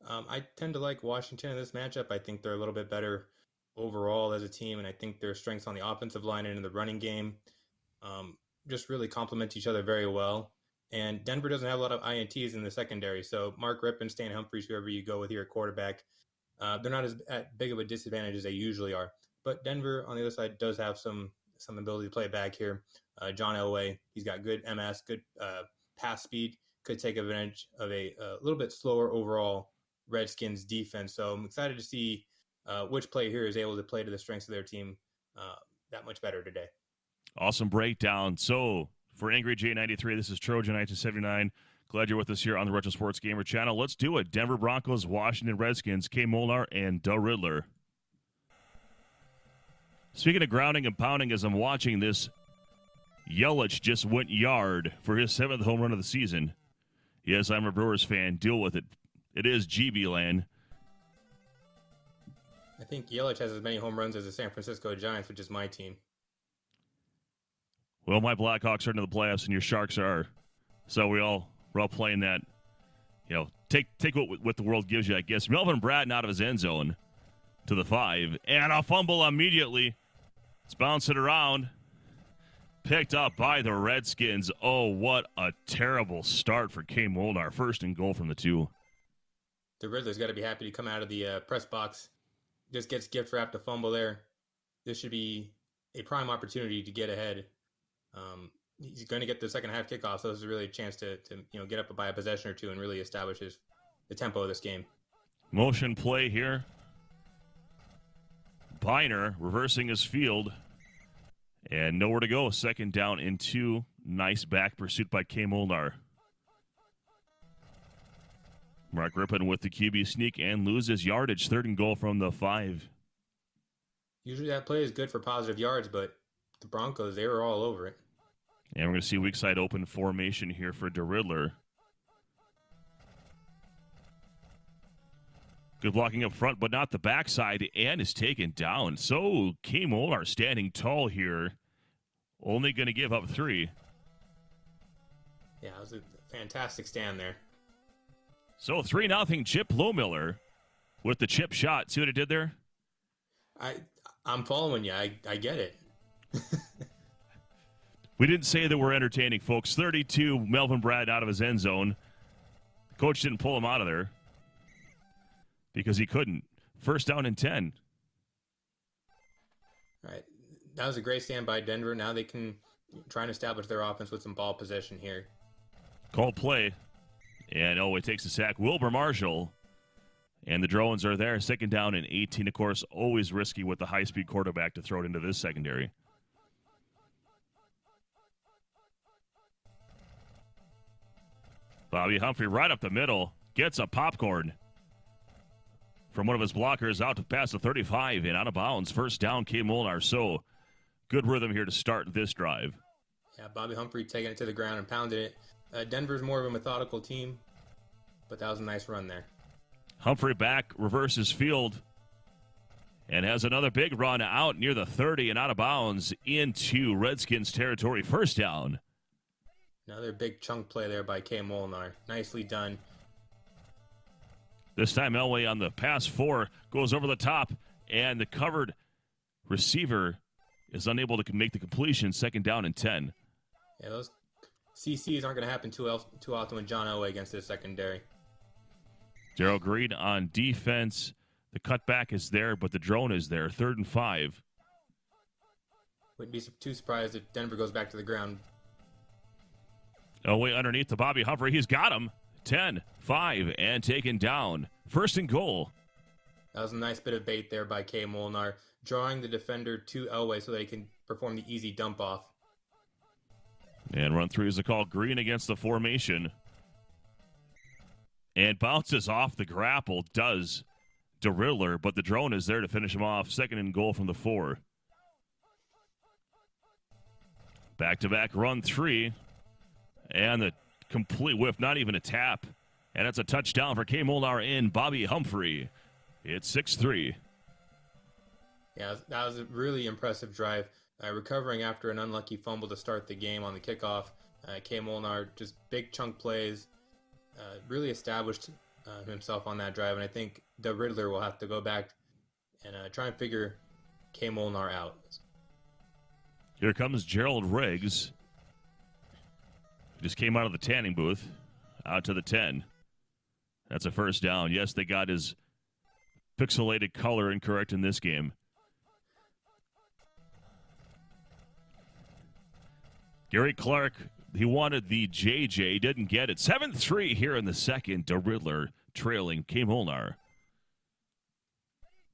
I tend to like Washington in this matchup. I think they're a little bit better overall as a team, and I think their strengths on the offensive line and in the running game just really complement each other very well. And Denver doesn't have a lot of INTs in the secondary, so Mark Rippon, Stan Humphries, whoever you go with here at quarterback, they're not as big of a disadvantage as they usually are. But Denver, on the other side, does have some ability to play back here. John Elway, he's got good MS, good pass speed, could take advantage of a little bit slower overall Redskins defense. So I'm excited to see which player here is able to play to the strengths of their team that much better today. Awesome breakdown. So, for Angry J93, this is Trojan 1979. Glad you're with us here on the Retro Sports Gamer channel. Let's do it. Denver Broncos, Washington Redskins, K. Molnar, and Doe Riddler. Speaking of grounding and pounding, as I'm watching this, Yelich just went yard for his 7th home run of the season. Yes, I'm a Brewers fan. Deal with it. It is Gblan. I think Yelich has as many home runs as the San Francisco Giants, which is my team. Well, my Blackhawks are into the playoffs, and your Sharks are. So we're all playing that. You know, take what the world gives you, I guess. Melvin Bratton out of his end zone to the 5, and a fumble immediately. It's bouncing around. Picked up by the Redskins. Oh, what a terrible start for K. Molnar. First and goal from the 2. The Riddler's got to be happy to come out of the press box. Just gets gift wrapped a fumble there. This should be a prime opportunity to get ahead. He's going to get the second half kickoff, so this is really a chance to get up by a possession or two and really establish the tempo of this game. Motion play here. Biner reversing his field. And nowhere to go. Second down and 2. Nice back pursuit by K. Molnar. Mark Rippon with the QB sneak and loses yardage. Third and goal from the 5. Usually that play is good for positive yards, but the Broncos, they were all over it. And we're going to see weak side open formation here for Doe Riddler. Good blocking up front, but not the backside, and is taken down. So K. Molnar standing tall here. Only going to give up 3. Yeah, it was a fantastic stand there. So 3-0 Chip Lohmiller with the chip shot. See what it did there? I'm following you. I get it. We didn't say that we're entertaining, folks. 32, Melvin Bratton out of his end zone. Coach didn't pull him out of there because he couldn't. First down and 10. All right. That was a great stand by Denver. Now they can try and establish their offense with some ball possession here. Called play. And Elway takes the sack. Wilbur Marshall. And the drones are there. Second down and 18. Of course, always risky with the high-speed quarterback to throw it into this secondary. Bobby Humphrey right up the middle. Gets a popcorn from one of his blockers out to pass the 35 and out of bounds. First down, K. Molnar. So good rhythm here to start this drive. Yeah, Bobby Humphrey taking it to the ground and pounding it. Denver's more of a methodical team, but that was a nice run there. Humphrey back, reverses field. and has another big run out near the 30 and out of bounds into Redskins territory. First down. Another big chunk play there by K. Molnar. Nicely done. This time Elway on the pass 4 goes over the top, and the covered receiver is unable to make the completion. Second down and 10. Yeah, those CCs aren't going to happen too often with John Elway against this secondary. Gerald Green on defense. The cutback is there, but the drone is there. 3rd and 5. Wouldn't be too surprised if Denver goes back to the ground. Elway underneath to Bobby Humphrey. He's got him. 10, 5, and taken down. 1st and goal. That was a nice bit of bait there by K. Molnar, drawing the defender to Elway so that he can perform the easy dump off. And run 3 is the call. Green against the formation. And bounces off the grapple. Does DeRiddler, but the drone is there to finish him off. 2nd and goal from the 4. Back-to-back run 3. And the complete whiff, not even a tap. And it's a touchdown for K. Molnar in Bobby Humphrey. It's 6-3. Yeah, that was a really impressive drive. Recovering after an unlucky fumble to start the game on the kickoff. K. Molnar, just big chunk plays. Really established himself on that drive. And I think the Riddler will have to go back and try and figure K. Molnar out. Here comes Gerald Riggs. Just came out of the tanning booth, out to the 10. That's a first down. Yes, they got his pixelated color incorrect in this game. Gary Clark, he wanted the JJ, didn't get it. 7-3 here in the second. DeRiddler trailing K. Molnar.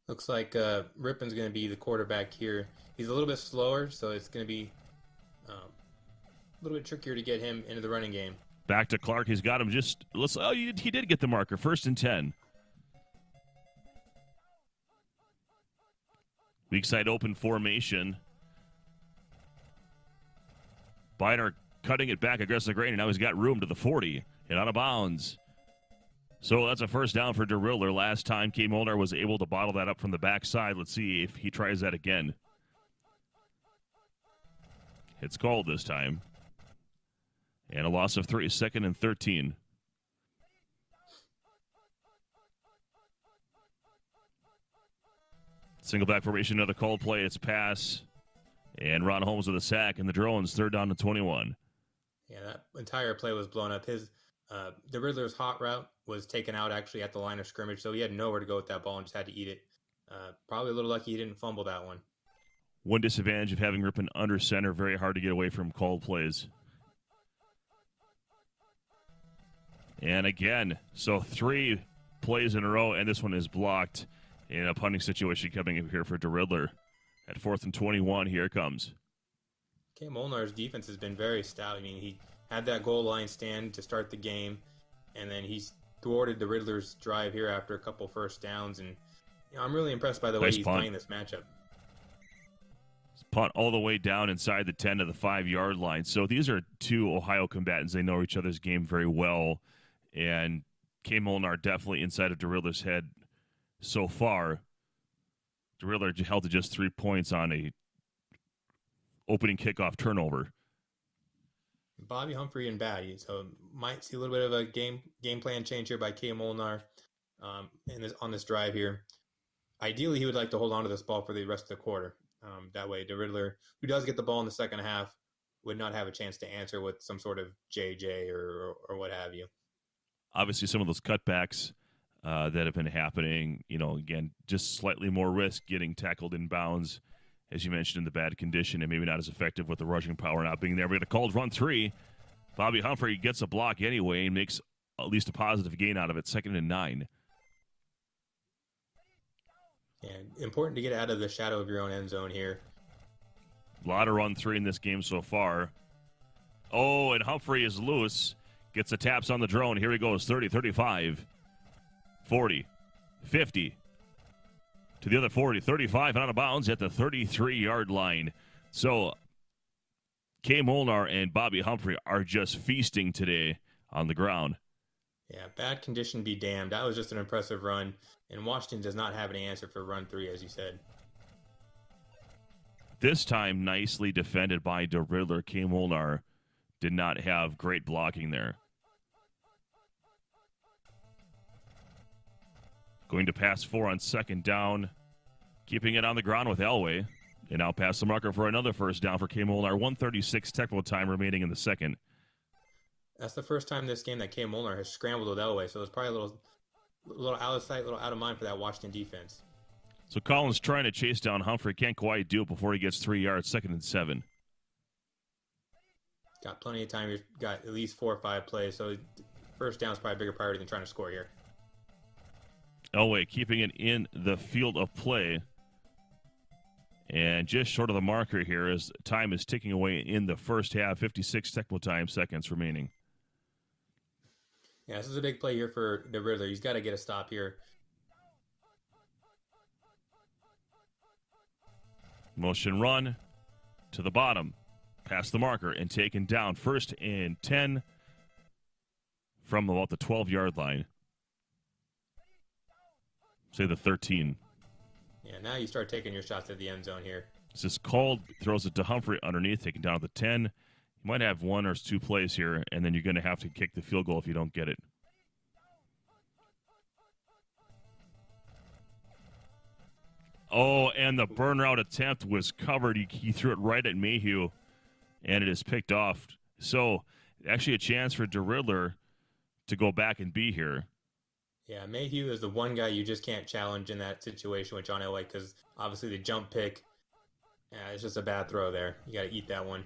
Looks like Rippon's going to be the quarterback here. He's a little bit slower, so it's going to be a little bit trickier to get him into the running game. Back to Clark. He's got him just. He did get the marker. 1st and 10. Weak side open formation. Biner cutting it back aggressive grain, and now he's got room to the 40 and out of bounds. So that's a first down for DeRiddler. Last time K. Molnar was able to bottle that up from the backside. Let's see if he tries that again. It's called this time. And a loss of 3, 2nd and 13. Single back formation, another called play. It's pass. And Ron Holmes with a sack, and the drones 3rd down and 21. Yeah, that entire play was blown up. The Riddler's hot route was taken out actually at the line of scrimmage, so he had nowhere to go with that ball and just had to eat it. Probably a little lucky he didn't fumble that one. One disadvantage of having Ripon under center, very hard to get away from called plays. And again, so 3 plays in a row, and this one is blocked in a punting situation coming up here for DeRiddler. At 4th and 21, here it comes. K. Molnar's defense has been very stout. I mean, he had that goal line stand to start the game, and then he's thwarted the Riddler's drive here after a couple first downs. And I'm really impressed by the way he's playing this matchup. Punt all the way down inside the 10 to the 5-yard line. So these are 2 Ohio combatants. They know each other's game very well. And K. Molnar definitely inside of DeRiddler's head so far. DeRiddler held to just 3 points on a opening kickoff turnover. Bobby Humphrey and bad, so might see a little bit of a game plan change here by K. Molnar on this drive here. Ideally, he would like to hold on to this ball for the rest of the quarter. That way, DeRiddler, who does get the ball in the second half, would not have a chance to answer with some sort of JJ or what have you. Obviously, some of those cutbacks that have been happening, again, just slightly more risk getting tackled in bounds, as you mentioned, in the bad condition, and maybe not as effective with the rushing power not being there. We got a called run 3. Bobby Humphrey gets a block anyway and makes at least a positive gain out of it. 2nd and 9. And important to get out of the shadow of your own end zone here. A lot of run 3 in this game so far. Oh, and Humphrey is loose. Gets the taps on the drone. Here he goes. 30, 35, 40, 50. To the other 40, 35, out of bounds at the 33-yard line. So K. Molnar and Bobby Humphrey are just feasting today on the ground. Yeah, bad condition be damned. That was just an impressive run, and Washington does not have any answer for run 3, as you said. This time, nicely defended by DeRidler. K. Molnar did not have great blocking there. Going to pass 4 on second down. Keeping it on the ground with Elway. And now pass the marker for another first down for K. Molnar. 1:36 Tecmo time remaining in the second. That's the first time this game that K. Molnar has scrambled with Elway, so it's probably a little out of sight, a little out of mind for that Washington defense. So Collins trying to chase down Humphrey. Can't quite do it before he gets 3 yards. 2nd and 7. Got plenty of time. He's got at least 4 or 5 plays, so first down is probably a bigger priority than trying to score here. Elway keeping it in the field of play. And just short of the marker here as time is ticking away in the first half. 56 Tecmo time, seconds remaining. Yeah, this is a big play here for DeRidler. He's got to get a stop here. Motion run to the bottom. Past the marker and taken down. 1st and 10 from about the 12-yard line. Say the 13. Yeah, now you start taking your shots at the end zone here. This is called, throws it to Humphrey underneath, taken down at the 10. You might have 1 or 2 plays here, and then you're going to have to kick the field goal if you don't get it. Oh, and the burn route attempt was covered. He threw it right at Mayhew, and it is picked off. So, actually a chance for DeRidler to go back and be here. Yeah, Mayhew is the one guy you just can't challenge in that situation with John Elway because obviously the jump pick, it's just a bad throw there. You got to eat that one.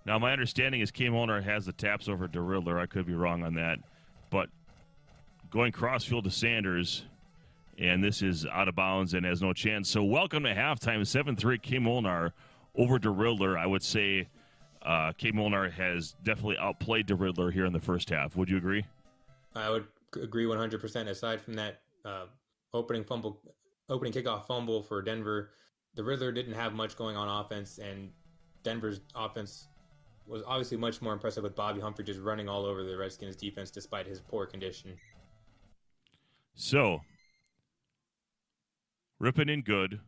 Now, my understanding is K. Molnar has the taps over DeRidler. I could be wrong on that. But going crossfield to Sanders, and this is out of bounds and has no chance. So welcome to halftime, 7-3 K. Molnar over DeRidler. I would say K. Molnar has definitely outplayed DeRidler here in the first half. Would you agree? I would agree 100%. Aside from that opening kickoff fumble for Denver, DeRidler didn't have much going on offense, and Denver's offense was obviously much more impressive with Bobby Humphrey just running all over the Redskins defense despite his poor condition. So, ripping in good.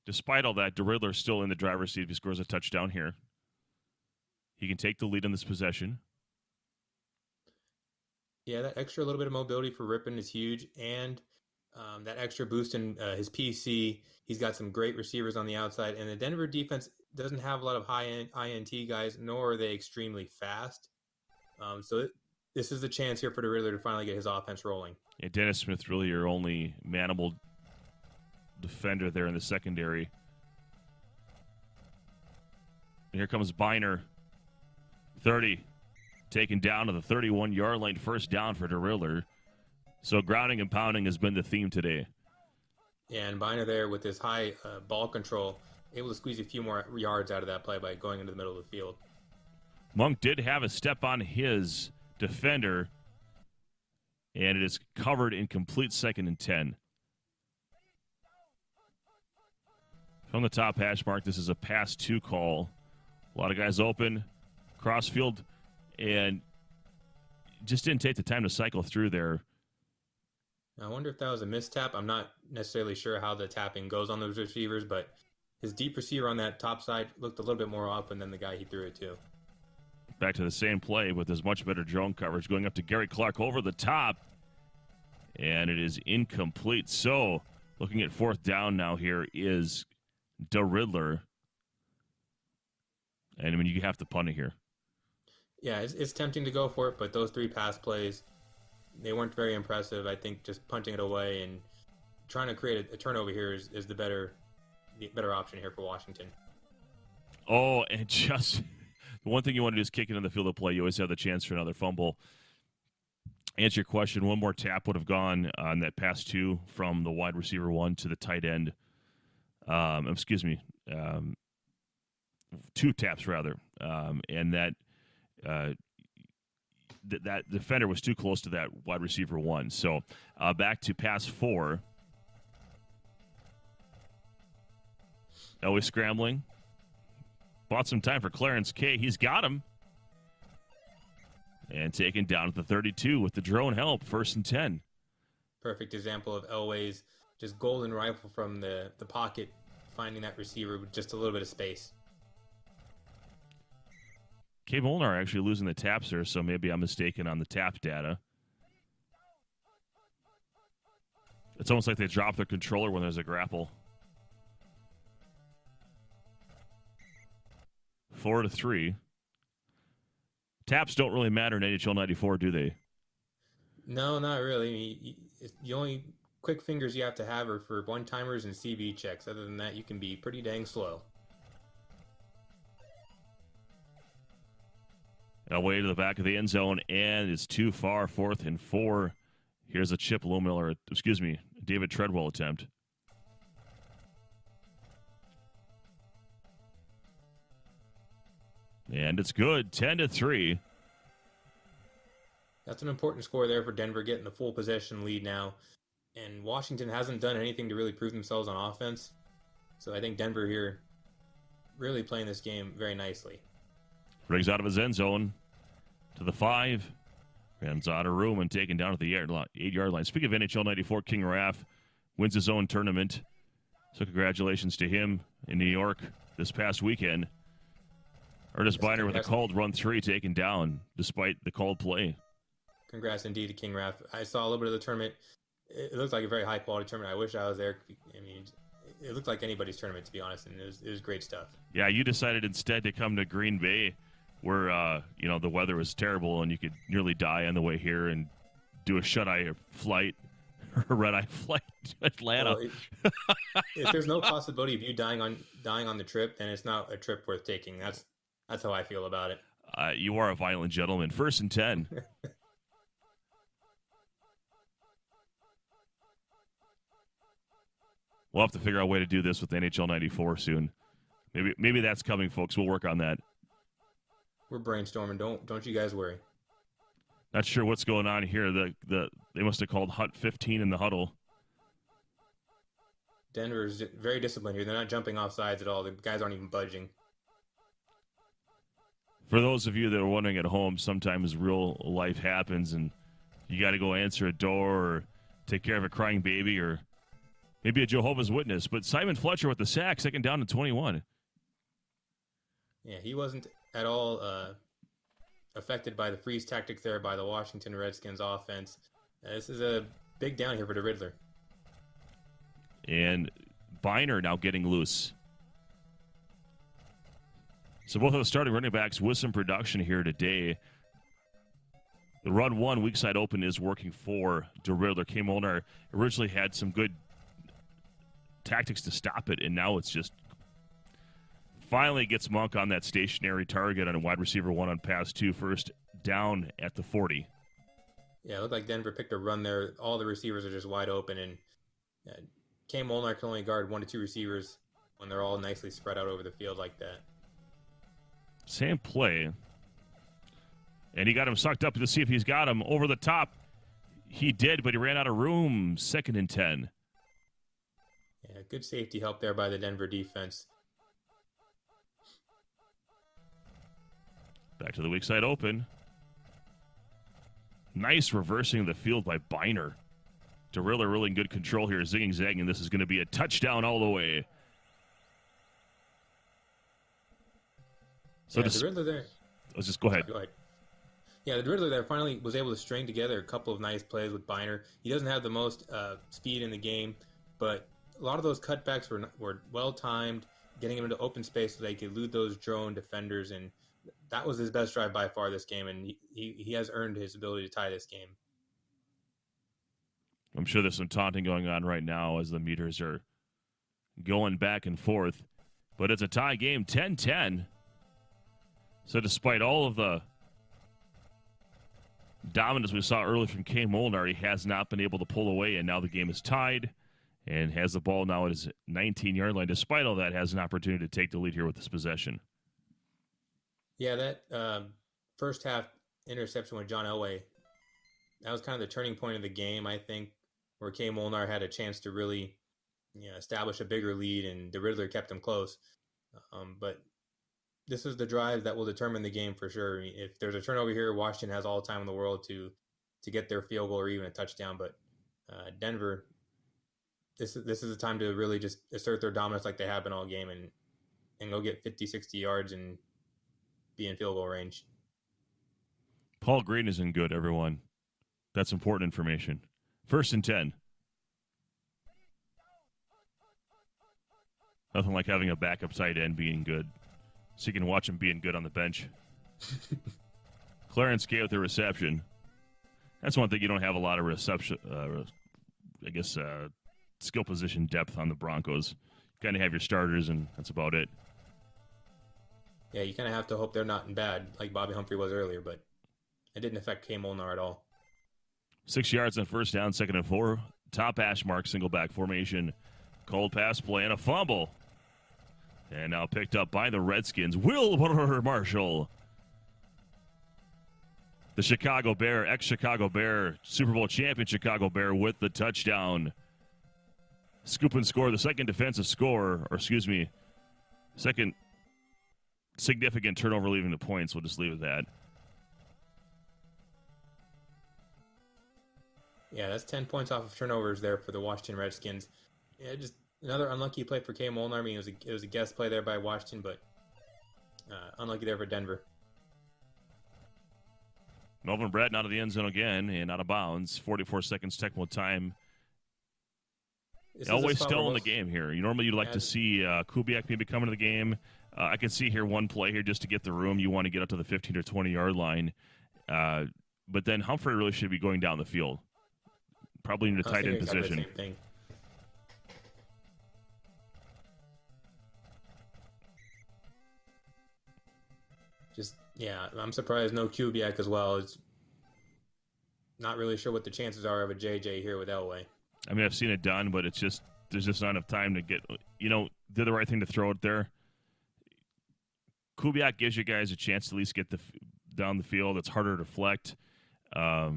Despite all that, DeRidler still in the driver's seat if he scores a touchdown here. He can take the lead in this possession. Yeah, that extra little bit of mobility for Rippon is huge, and that extra boost in his PC. He's got some great receivers on the outside, and the Denver defense doesn't have a lot of high-end INT guys, nor are they extremely fast. This is the chance here for DeRidler to finally get his offense rolling. Yeah, Dennis Smith really your only manimal defender there in the secondary. And here comes Biner. 30. Taken down to the 31-yard line, first down for DeRidler. So grounding and pounding has been the theme today. Yeah, and Biner there with his high ball control, able to squeeze a few more yards out of that play by going into the middle of the field. Monk did have a step on his defender, and it is covered in complete 2nd and 10. From the top hash mark, this is a pass 2 call. A lot of guys open, crossfield, and just didn't take the time to cycle through there. I wonder if that was a mistap. I'm not necessarily sure how the tapping goes on those receivers, but his deep receiver on that top side looked a little bit more open than the guy he threw it to. Back to the same play with his much better drone coverage, going up to Gary Clark over the top, and it is incomplete. So, looking at 4th down now here is DeRidler, and I mean, you have to punt it here. Yeah, it's tempting to go for it, but those 3 pass plays, they weren't very impressive. I think just punting it away and trying to create a turnover here is the better option here for Washington. Oh, and just the one thing you want to do is kick it in the field of play. You always have the chance for another fumble. Answer your question, one more tap would have gone on that pass 2 from the wide receiver 1 to the tight end. 2 taps rather, and that that defender was too close to that wide receiver 1. So back to pass 4. Always scrambling. Bought some time for Clarence K. He's got him. And taken down at the 32 with the drone help, 1st and 10. Perfect example of Elway's just golden rifle from the pocket, finding that receiver with just a little bit of space. K. Molnar actually losing the taps there, so maybe I'm mistaken on the tap data. It's almost like they drop their controller when there's a grapple. 4-3. Taps don't really matter in NHL 94, do they? No, not really. I mean, the only quick fingers you have to have are for one-timers and CV checks. Other than that, you can be pretty dang slow. Away to the back of the end zone, and it's too far, 4th and 4. Here's a Chip Lomiller, David Treadwell attempt. And it's good, 10-3. That's an important score there for Denver, getting the full possession lead now. And Washington hasn't done anything to really prove themselves on offense. So I think Denver here really playing this game very nicely. Brings out of his end zone to the 5. Runs out of room and taken down at the 8-yard line. Speaking of NHL 94, King Raff wins his own tournament. So congratulations to him in New York this past weekend. Ernest Biner with a called run 3 taken down despite the called play. Congrats indeed to King Raff. I saw a little bit of the tournament. It looked like a very high-quality tournament. I wish I was there. I mean, it looked like anybody's tournament, to be honest, and it was great stuff. Yeah, you decided instead to come to Green Bay where, the weather was terrible and you could nearly die on the way here and do a shut-eye flight or a red-eye flight to Atlanta. Well, if there's no possibility of you dying on the trip, then it's not a trip worth taking. That's how I feel about it. You are a violent gentleman. 1st and 10. We'll have to figure out a way to do this with NHL 94 soon. Maybe that's coming, folks. We'll work on that. We're brainstorming. Don't you guys worry. Not sure what's going on here. They must have called Hut 15 in the huddle. Denver's very disciplined here. They're not jumping off sides at all. The guys aren't even budging. For those of you that are wondering at home, sometimes real life happens and you got to go answer a door or take care of a crying baby or maybe a Jehovah's Witness. But Simon Fletcher with the sack, 2nd down and 21. Yeah, he wasn't at all affected by the freeze tactics there by the Washington Redskins offense. This is a big down here for the Riddler. And Biner now getting loose. So both of the starting running backs with some production here today. The run 1 weak side open is working for the Riddler. K. Molnar originally had some good tactics to stop it, and now it's just finally gets Monk on that stationary target on a wide receiver 1 on pass 2, 1st down at the 40. Yeah, it looked like Denver picked a run there. All the receivers are just wide open, and K. Molnar can only guard 1 to 2 receivers when they're all nicely spread out over the field like that. Same play. And he got him sucked up to see if he's got him over the top. He did, but he ran out of room. 2nd and 10. Yeah, good safety help there by the Denver defense. Back to the weak side open. Nice reversing of the field by Biner. DeRilla really in good control here, zigging, zagging. This is going to be a touchdown all the way. So the Riddler there. Let's just go ahead. Go ahead. Yeah, the Riddler there finally was able to string together a couple of nice plays with Biner. He doesn't have the most speed in the game, but a lot of those cutbacks were well timed, getting him into open space so they could elude those drone defenders, and that was his best drive by far this game, and he has earned his ability to tie this game. I'm sure there's some taunting going on right now as the meters are going back and forth, but it's a tie game, 10-10. So despite all of the dominance we saw earlier from K. Molnar, he has not been able to pull away, and now the game is tied and has the ball now at his 19-yard line. Despite all that, has an opportunity to take the lead here with this possession. Yeah, that first half interception with John Elway, that was kind of the turning point of the game, I think, where K. Molnar had a chance to really establish a bigger lead, and the Riddler kept him close. But this is the drive that will determine the game for sure. I mean, if there's a turnover here, Washington has all the time in the world to get their field goal or even a touchdown. But Denver, this is the time to really just assert their dominance like they have been all game and go get 50, 60 yards and be in field goal range. Paul Green isn't good, everyone. That's important information. 1st and 10. Nothing like having a backup tight end being good, so you can watch him being good on the bench. Clarence Gay with the reception. That's one thing, you don't have a lot of reception, skill position depth on the Broncos. You kind of have your starters, and that's about it. Yeah, you kind of have to hope they're not in bad, like Bobby Humphrey was earlier, but it didn't affect K. Molnar at all. 6 yards on 1st down, 2nd and 4. Top hash mark, single back formation. Cold pass play and a fumble. And now picked up by the Redskins. Wilbur Marshall. The Chicago Bear, ex-Chicago Bear, Super Bowl champion Chicago Bear with the touchdown. Scoop and score, the second second significant turnover leaving the points. We'll just leave it at that. Yeah, that's 10 points off of turnovers there for the Washington Redskins. Yeah, just another unlucky play for K. Molnar. I mean, it was a guess play there by Washington, but unlucky there for Denver. Melvin Bratton out of the end zone again and out of bounds. 44 seconds Tecmo time. Elway still in the game here. Normally you'd like to see Kubiak maybe come into the game. I can see here one play here just to get the room. You want to get up to the 15 or 20-yard line. But then Humphrey really should be going down the field. Probably in a tight end position. I'm surprised no Kubiak as well. It's not really sure what the chances are of a JJ here with Elway. I mean, I've seen it done, but there's just not enough time to get, did the right thing to throw it there. Kubiak gives you guys a chance to at least get down the field. It's harder to deflect. The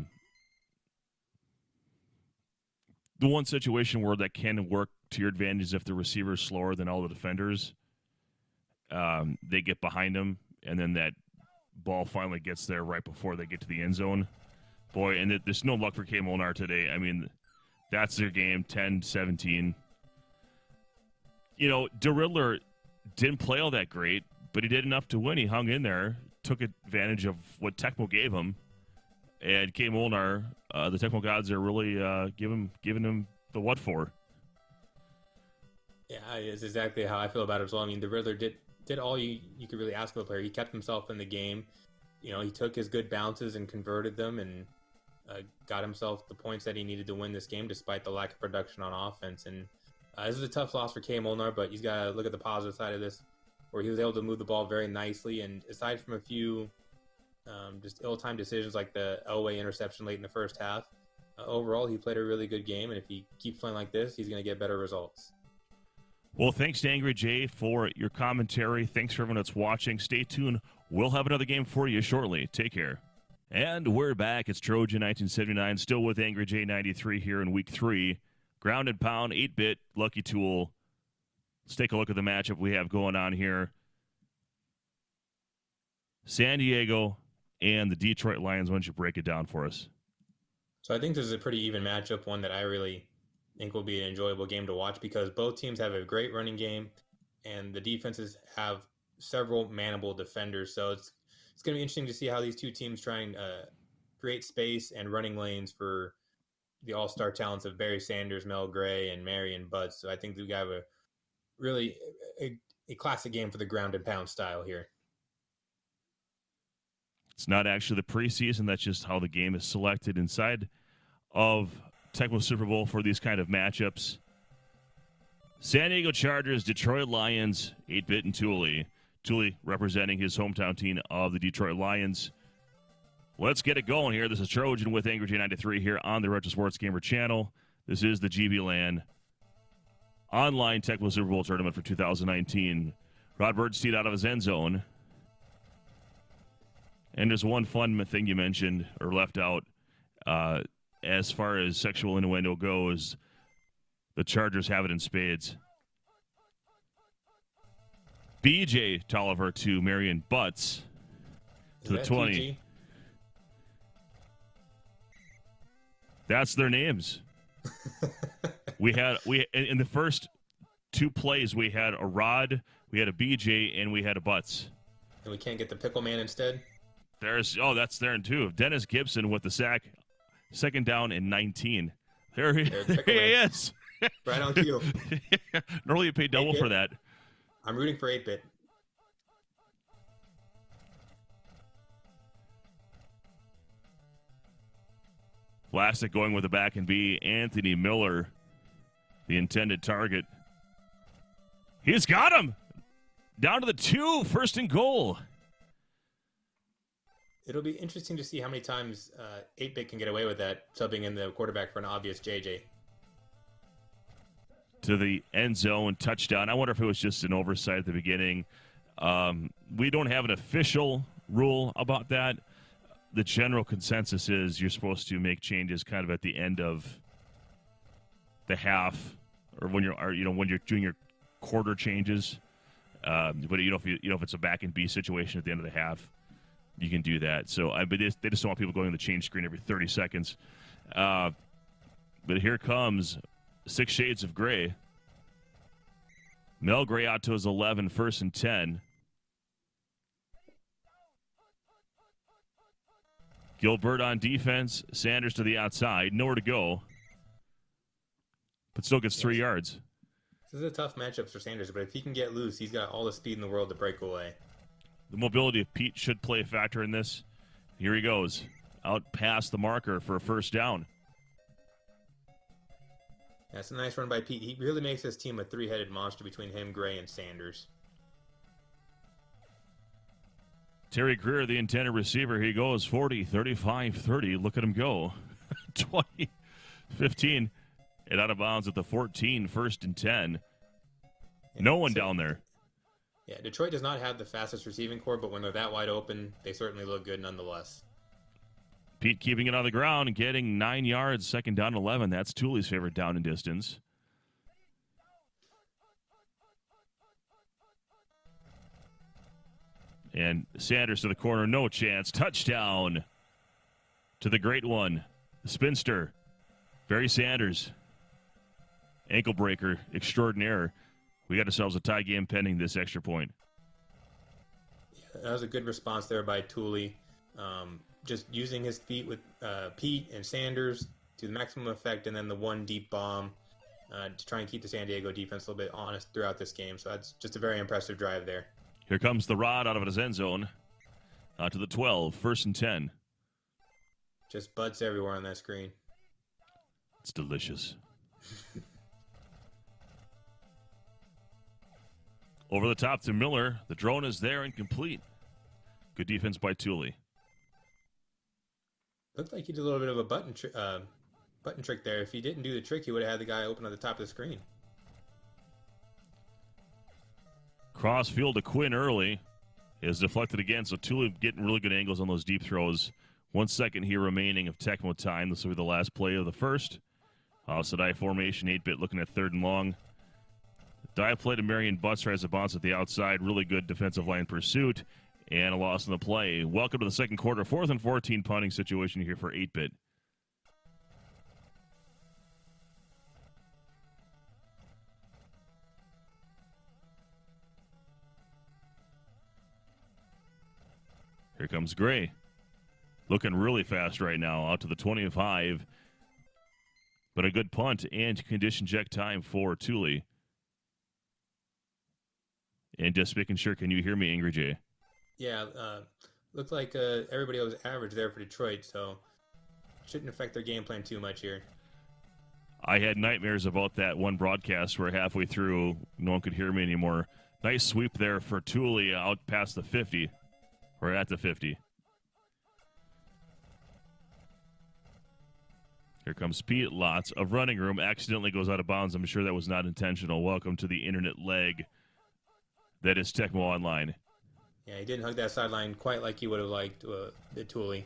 one situation where that can work to your advantage is if the receiver is slower than all the defenders. They get behind him, and then that ball finally gets there right before they get to the end zone. Boy, and there's no luck for K. Molnar today. I mean, that's their game, 10-17. DeRidler didn't play all that great, but he did enough to win. He hung in there, took advantage of what Tecmo gave him. And K. Molnar, the Tecmo gods are really giving him the what for. Yeah, it's exactly how I feel about it as well. I mean, DeRidler did all you could really ask of a player. He kept himself in the game. He took his good bounces and converted them and got himself the points that he needed to win this game despite the lack of production on offense. And this is a tough loss for K. Molnar, but he's got to look at the positive side of this, where he was able to move the ball very nicely. And aside from a few just ill-timed decisions like the Elway interception late in the first half, overall he played a really good game. And if he keeps playing like this, he's going to get better results. Well, thanks to Angry Jay for your commentary. Thanks for everyone that's watching. Stay tuned. We'll have another game for you shortly. Take care. And we're back. It's Trojan 1979, still with Angry J 93 here in Week 3. Ground and pound, 8-bit, Lucky Tool. Let's take a look at the matchup we have going on here. San Diego and the Detroit Lions. Why don't you break it down for us? So I think this is a pretty even matchup, one that I really think will be an enjoyable game to watch because both teams have a great running game and the defenses have several manable defenders. So it's going to be interesting to see how these two teams try and create space and running lanes for the all-star talents of Barry Sanders, Mel Gray, and Marion Butts. So I think we have a really a classic game for the ground and pound style here. It's not actually the preseason. That's just how the game is selected inside of Tecmo Super Bowl for these kind of matchups. San Diego Chargers, Detroit Lions, 8-bit and Thule. Thule representing his hometown team of the Detroit Lions. Let's get it going here. This is Trojan with Angry J93 here on the Retro Sports Gamer channel. This is the Gblan online Tecmo Super Bowl tournament for 2019. Rod Birdstein out of his end zone. And there's one fun thing you mentioned or left out as far as sexual innuendo goes. The Chargers have it in spades. BJ Tolliver to Marion Butts to the 20. PG? That's their names. we in the first 2 plays we had a Rod, we had a BJ, and we had a Butts. And we can't get the Pickle Man instead? That's there too. Dennis Gibson with the sack, 2nd down and 19. There he is. Right on cue. Normally you pay double for that. I'm rooting for 8-Bit. Vlasic going with the back and B. Anthony Miller, the intended target. He's got him. Down to the 2, 1st and goal. It'll be interesting to see how many times 8-Bit can get away with that, subbing in the quarterback for an obvious JJ. To the end zone, touchdown. I wonder if it was just an oversight at the beginning. We don't have an official rule about that. The general consensus is you're supposed to make changes kind of at the end of the half, or when you're doing your quarter changes. But if it's a back and B situation at the end of the half, you can do that. So, but they just don't want people going to the change screen every 30 seconds. But here comes 6 Shades of Gray. Mel Gray out to his 11, 1st and 10. Gilbert on defense. Sanders to the outside. Nowhere to go. But still gets 3 yards. This is a tough matchup for Sanders, but if he can get loose, he's got all the speed in the world to break away. The mobility of Pete should play a factor in this. Here he goes. Out past the marker for a 1st down. That's a nice run by Pete. He really makes this team a 3-headed monster between him, Gray, and Sanders. Terry Greer, the intended receiver. He goes 40, 35, 30. Look at him go. 20, 15. And out of bounds at the 14, 1st and 10. No one down there. Yeah, Detroit does not have the fastest receiving core, but when they're that wide open, they certainly look good nonetheless. Pete keeping it on the ground and getting 9 yards, 2nd down 11. That's Thule's favorite down and distance. And Sanders to the corner, no chance. Touchdown to the great one, the spinster, Barry Sanders. Ankle breaker extraordinaire. We got ourselves a tie game pending this extra point. Yeah, that was a good response there by Thule. Just using his feet with Pete and Sanders to the maximum effect, and then the one deep bomb to try and keep the San Diego defense a little bit honest throughout this game. So that's just a very impressive drive there. Here comes the Rod out of his end zone. To the 12, 1st and 10. Just butts everywhere on that screen. It's delicious. Over the top to Miller. The drone is there and complete. Good defense by Thule. Looked like he did a little bit of a button trick there. If he didn't do the trick, he would have had the guy open at the top of the screen. Crossfield to Quinn early is deflected again, so Thule getting really good angles on those deep throws. 1 second here remaining of Tecmo time. This will be the last play of the first. Sadai formation, 8-Bit looking at 3rd and long. Dive play to Marion Butts, tries to bounce at the outside. Really good defensive line pursuit. And a loss in the play. Welcome to the second quarter. 4th and 14 punting situation here for 8-Bit. Here comes Gray. Looking really fast right now. Out to the 25. But a good punt and condition check time for Thule. And just making sure, can you hear me, Angry J? Yeah, looked like everybody was average there for Detroit, so shouldn't affect their game plan too much here. I had nightmares about that one broadcast where halfway through no one could hear me anymore. Nice sweep there for Thule out past the 50, or at the 50. Here comes Pete. Lots of running room. Accidentally goes out of bounds. I'm sure that was not intentional. Welcome to the internet leg that is Tecmo Online. Yeah, he didn't hug that sideline quite like he would have liked the Thule.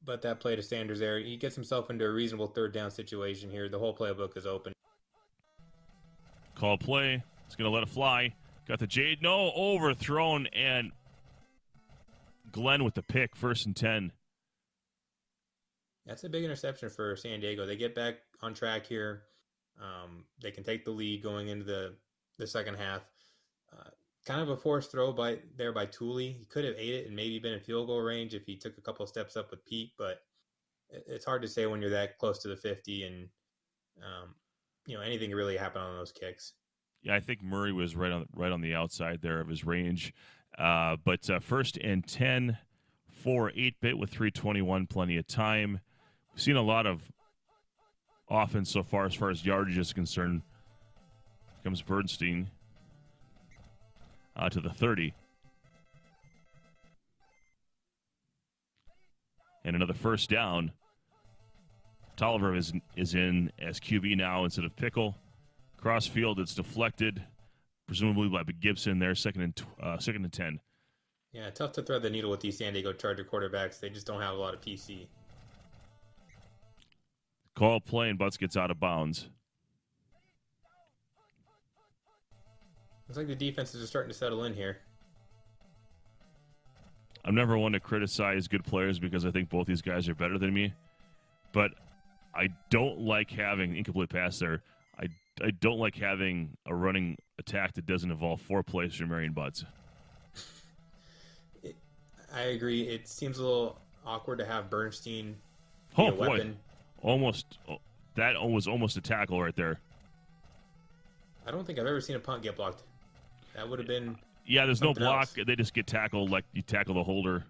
But that play to Sanders there, he gets himself into a reasonable 3rd down situation here. The whole playbook is open. Call play. He's going to let it fly. Got the Jade. No, overthrown, and Glenn with the pick, 1st and 10. That's a big interception for San Diego. They get back on track here. They can take the lead going into the second half. Kind of a forced throw by Tooley. He could have ate it and maybe been in field goal range if he took a couple of steps up with Pete, but it's hard to say when you're that close to the 50 and anything can really happen on those kicks. Yeah, I think Murray was right on the outside there of his range. But 1st and 10 for 8-bit with 3:21, plenty of time. We've seen a lot of offense so far as yardage is concerned. Here comes Bernstein to the 30. And another first down. Tolliver is in as QB now instead of Pickle. Crossfield, it's deflected, presumably by Gibson there, 2nd and 10. Yeah, tough to thread the needle with these San Diego Charger quarterbacks. They just don't have a lot of PC. Call play, and Butts gets out of bounds. Looks like the defenses are starting to settle in here. I'm never one to criticize good players because I think both these guys are better than me. But I don't like having incomplete pass there. I don't like having a running attack that doesn't involve 4 plays from Marion Butts. I agree. It seems a little awkward to have Bernstein be Oh, a boy. weapon. That was almost a tackle right there. I don't think I've ever seen a punt get blocked. That would have been... Yeah, there's no something block. else. They just get tackled like you tackle the holder.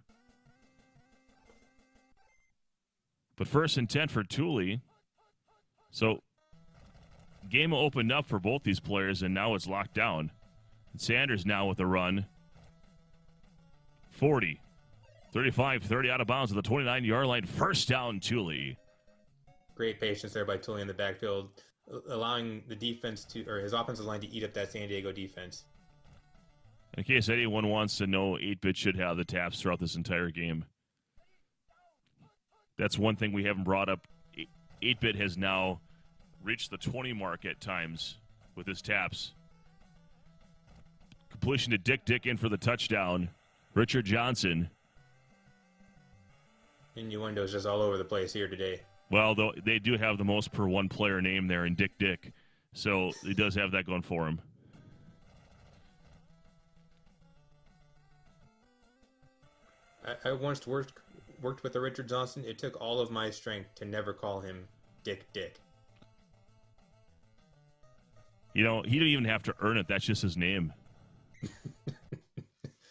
But 1st and 10 for Tooley. So, game opened up for both these players, and now it's locked down. And Sanders now with a run. 40. 35, 30 out of bounds at the 29-yard line. First down, Tooley. Great patience there by Tooley in the backfield, allowing the defense or his offensive line to eat up that San Diego defense. In case anyone wants to know, 8-bit should have the taps throughout this entire game. That's one thing we haven't brought up. 8-bit has now reached the 20 mark at times with his taps. Completion to Dick in for the touchdown. Richard Johnson. Innuendo's just all over the place here today. Well, though they do have the most per one player name there in Dick. So he does have that going for him. I once worked with a Richard Johnson. It took all of my strength to never call him Dick. You know, he didn't even have to earn it. That's just his name.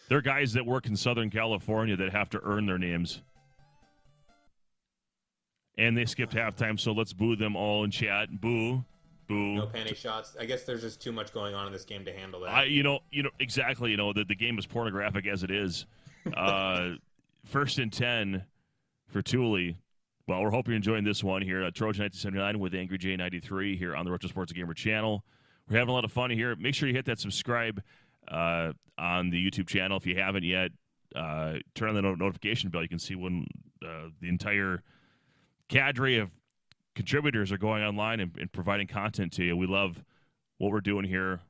There are guys that work in Southern California that have to earn their names. And they skipped halftime, so let's boo them all in chat. Boo. No panic shots. I guess there's just too much going on in this game to handle that. Exactly. The game is pornographic as it is. 1st and 10 for Tooley. Well, we're hoping you're enjoying this one here. Trojan 1979 with Angry J 93 here on the Retro Sports Gamer channel. We're having a lot of fun here. Make sure you hit that subscribe on the YouTube channel if you haven't yet. Turn on the notification bell. You can see when the entire cadre of contributors are going online and providing content to you. We love what we're doing here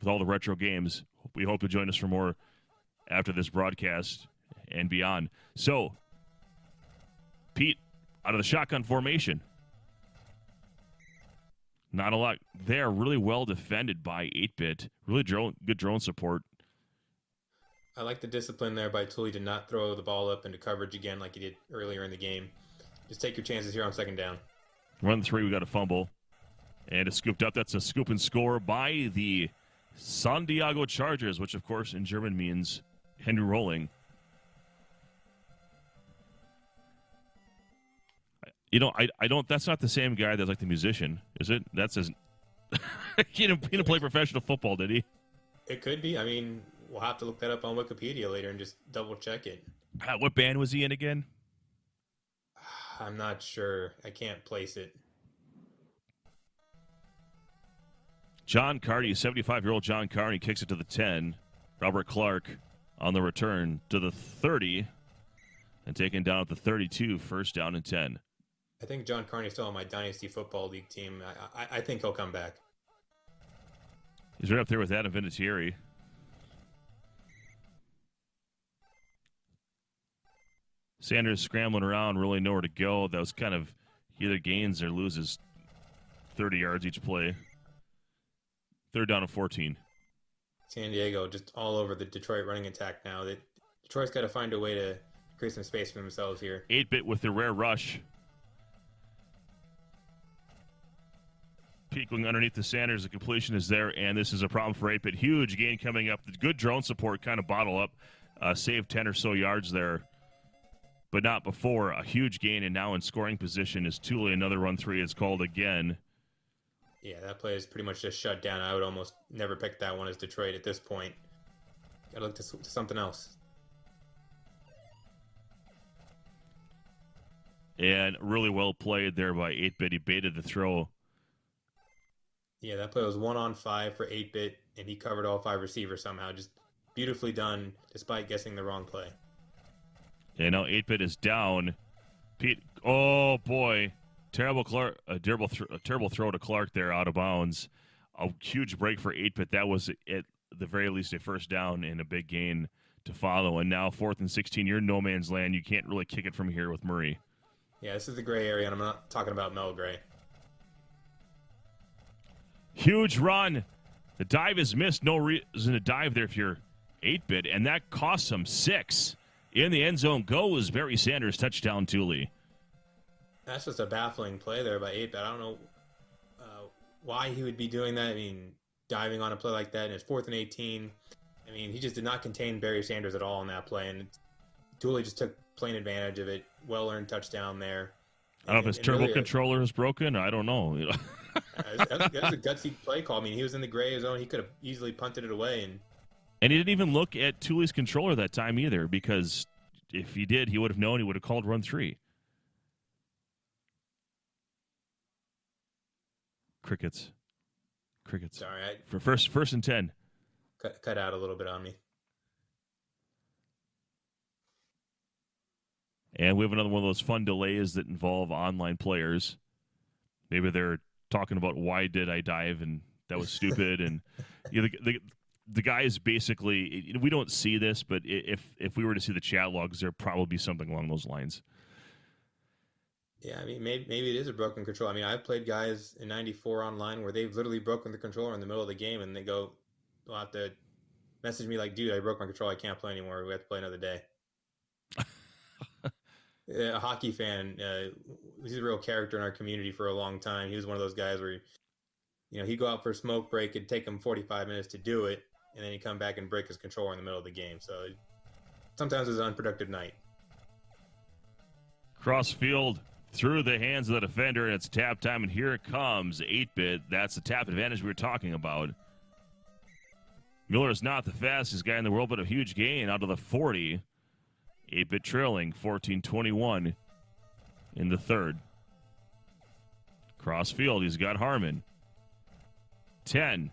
with all the retro games. We hope to join us for more after this broadcast and beyond. So, Pete, out of the shotgun formation. Not a lot there. Really well defended by 8-bit. Really good drone support. I like the discipline there by Tooley to not throw the ball up into coverage again like he did earlier in the game. Just take your chances here on 2nd down. Run 3, we got a fumble. And it's scooped up. That's a scoop and score by the San Diego Chargers, which, of course, in German means Henry Rolling. You know, I don't. That's not the same guy that's like the musician, is it? That's his. He didn't play professional football, did he? It could be. I mean, we'll have to look that up on Wikipedia later and just double check it. What band was he in again? I'm not sure. I can't place it. John Carney, 75-year-old John Carney, kicks it to the 10. Robert Clark on the return to the 30 and taken down at the 32. First down and 10. I think John Carney's still on my Dynasty Football League team. I think he'll come back. He's right up there with Adam Vinatieri. Sanders scrambling around, really nowhere to go. That was kind of either gains or loses 30 yards each play. 3rd down and 14. San Diego just all over the Detroit running attack now. Detroit's got to find a way to create some space for themselves here. 8-bit with the rare rush. Peeking underneath the Sanders. The completion is there, and this is a problem for 8-bit. Huge gain coming up. The good drone support kind of bottle up. Saved 10 or so yards there, but not before. A huge gain, and now in scoring position is Thule. Another run 3 is called again. Yeah, that play is pretty much just shut down. I would almost never pick that one as Detroit at this point. Got to look to something else. And really well played there by 8-bit. He baited the throw. Yeah, that play was 1-on-5 for 8-bit, and he covered all 5 receivers somehow. Just beautifully done, despite guessing the wrong play. And now 8-bit is down. Pete, oh boy, terrible throw to Clark there, out of bounds. A huge break for 8-bit. That was at the very least a first down and a big gain to follow. And now 4th and 16. You're in no man's land. You can't really kick it from here with Murray. Yeah, this is the gray area, and I'm not talking about Mel Gray. Huge run. The dive is missed. No reason to dive there if you're 8-bit, and that costs him 6. In the end zone goes Barry Sanders, touchdown Thule. That's just a baffling play there by 8-bit. I don't know why he would be doing that. I mean, diving on a play like that, and it's 4th and 18. I mean, he just did not contain Barry Sanders at all on that play, and Thule just took plain advantage of it. Well-earned touchdown there. I don't know if his turbo controller is broken. I don't know. That was a gutsy play call. I mean, he was in the gray zone. He could have easily punted it away. And he didn't even look at Thule's controller that time either, because if he did, he would have known. He would have called run 3. Crickets. Sorry. For first and 10. Cut out a little bit on me. And we have another one of those fun delays that involve online players. Maybe they're talking about why did I dive and that was stupid. And the guy is basically, we don't see this, but if we were to see the chat logs, there'd probably be something along those lines. Yeah, I mean, maybe it is a broken control. I mean, I've played guys in 94 online where they've literally broken the controller in the middle of the game, and they'll have to message me like, dude, I broke my control. I can't play anymore. We have to play another day. A hockey fan, he's a real character in our community for a long time. He was one of those guys where, he'd go out for a smoke break. It'd take him 45 minutes to do it, and then he'd come back and break his controller in the middle of the game. So sometimes it's an unproductive night. Cross field through the hands of the defender, and it's tap time, and here it comes, 8-bit. That's the tap advantage we were talking about. Miller is not the fastest guy in the world, but a huge gain out of the 40. 8-bit trailing, 14-21 in the third. Cross field, he's got Harmon. 10.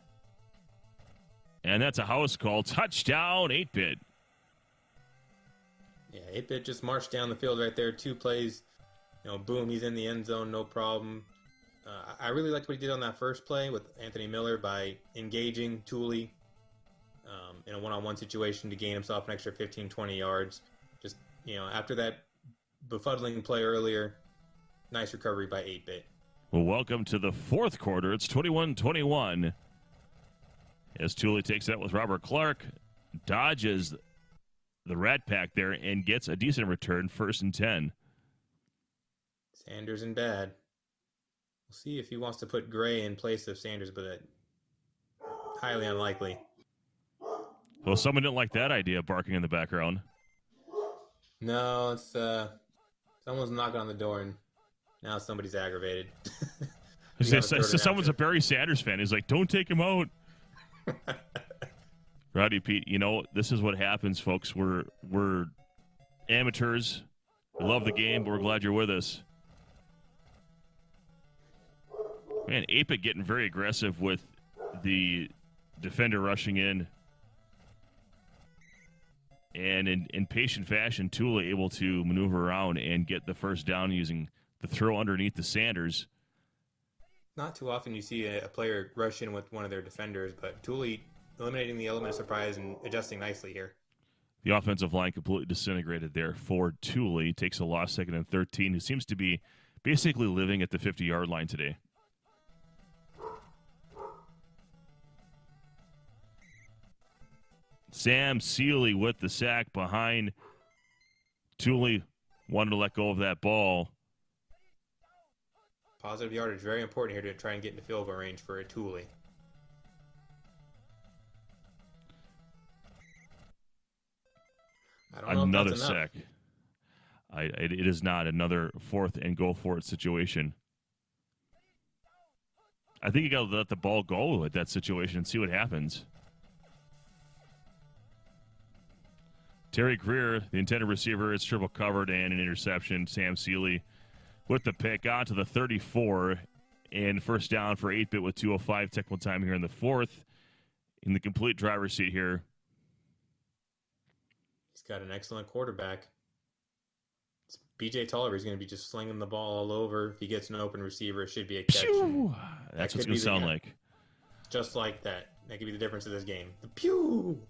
And that's a house call. Touchdown, 8-bit. Yeah, 8-bit just marched down the field right there. 2 plays. Boom, he's in the end zone, no problem. I really liked what he did on that first play with Anthony Miller by engaging Thule in a one-on-one situation to gain himself an extra 15, 20 yards. Just, after that befuddling play earlier, nice recovery by 8-bit. Well, welcome to the fourth quarter. It's 21-21. As Thule takes that with Robert Clark, dodges the Rat Pack there and gets a decent return, 1st and 10. Sanders and bad. We'll see if he wants to put Gray in place of Sanders, but highly unlikely. Well, someone didn't like that idea, barking in the background. No, it's someone's knocking on the door, and now somebody's aggravated. Someone's a Barry Sanders fan. He's like, don't take him out. Rowdy Pete, this is what happens, folks. We're amateurs. We love the game, but we're glad you're with us. Man, 8-bit getting very aggressive with the defender rushing in. And in patient fashion, Thule able to maneuver around and get the first down using the throw underneath the Sanders. Not too often you see a player rush in with one of their defenders, but Thule eliminating the element of surprise and adjusting nicely here. The offensive line completely disintegrated there for Thule. Takes a loss, 2nd and 13, who seems to be basically living at the 50-yard line today. Sam Seeley with the sack behind. Thule wanted to let go of that ball. Positive yardage, very important here to try and get into field goal range for a Thule. I don't know Another if that's enough. sack. It is not another 4th and go for it situation. I think you got to let the ball go at that situation and see what happens. Terry Greer, the intended receiver, is triple covered and an interception. Sam Seeley with the pick on to the 34 and first down for 8-bit with 2:05 Tecmo time here in the 4th. In the complete driver's seat here. He's got an excellent quarterback. It's BJ Tolliver. He's going to be just slinging the ball all over. If he gets an open receiver, it should be a catch. That's what it's going to sound like. Just like that. That could be the difference of this game. The pew!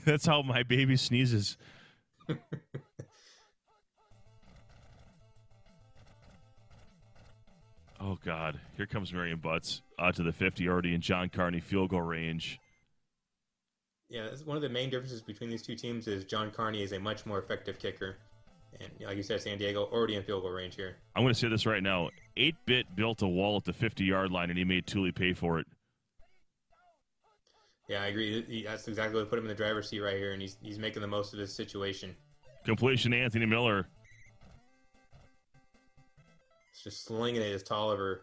That's how my baby sneezes. Oh, God. Here comes Marion Butts out to the 50, already in John Carney field goal range. Yeah, that's one of the main differences between these two teams is John Carney is a much more effective kicker. And like you said, San Diego already in field goal range here. I'm going to say this right now. 8-bit built a wall at the 50-yard line, and he made Thule pay for it. Yeah, I agree. That's exactly what put him in the driver's seat right here, and he's making the most of his situation. Completion to Anthony Miller. It's just slinging it as Tolliver.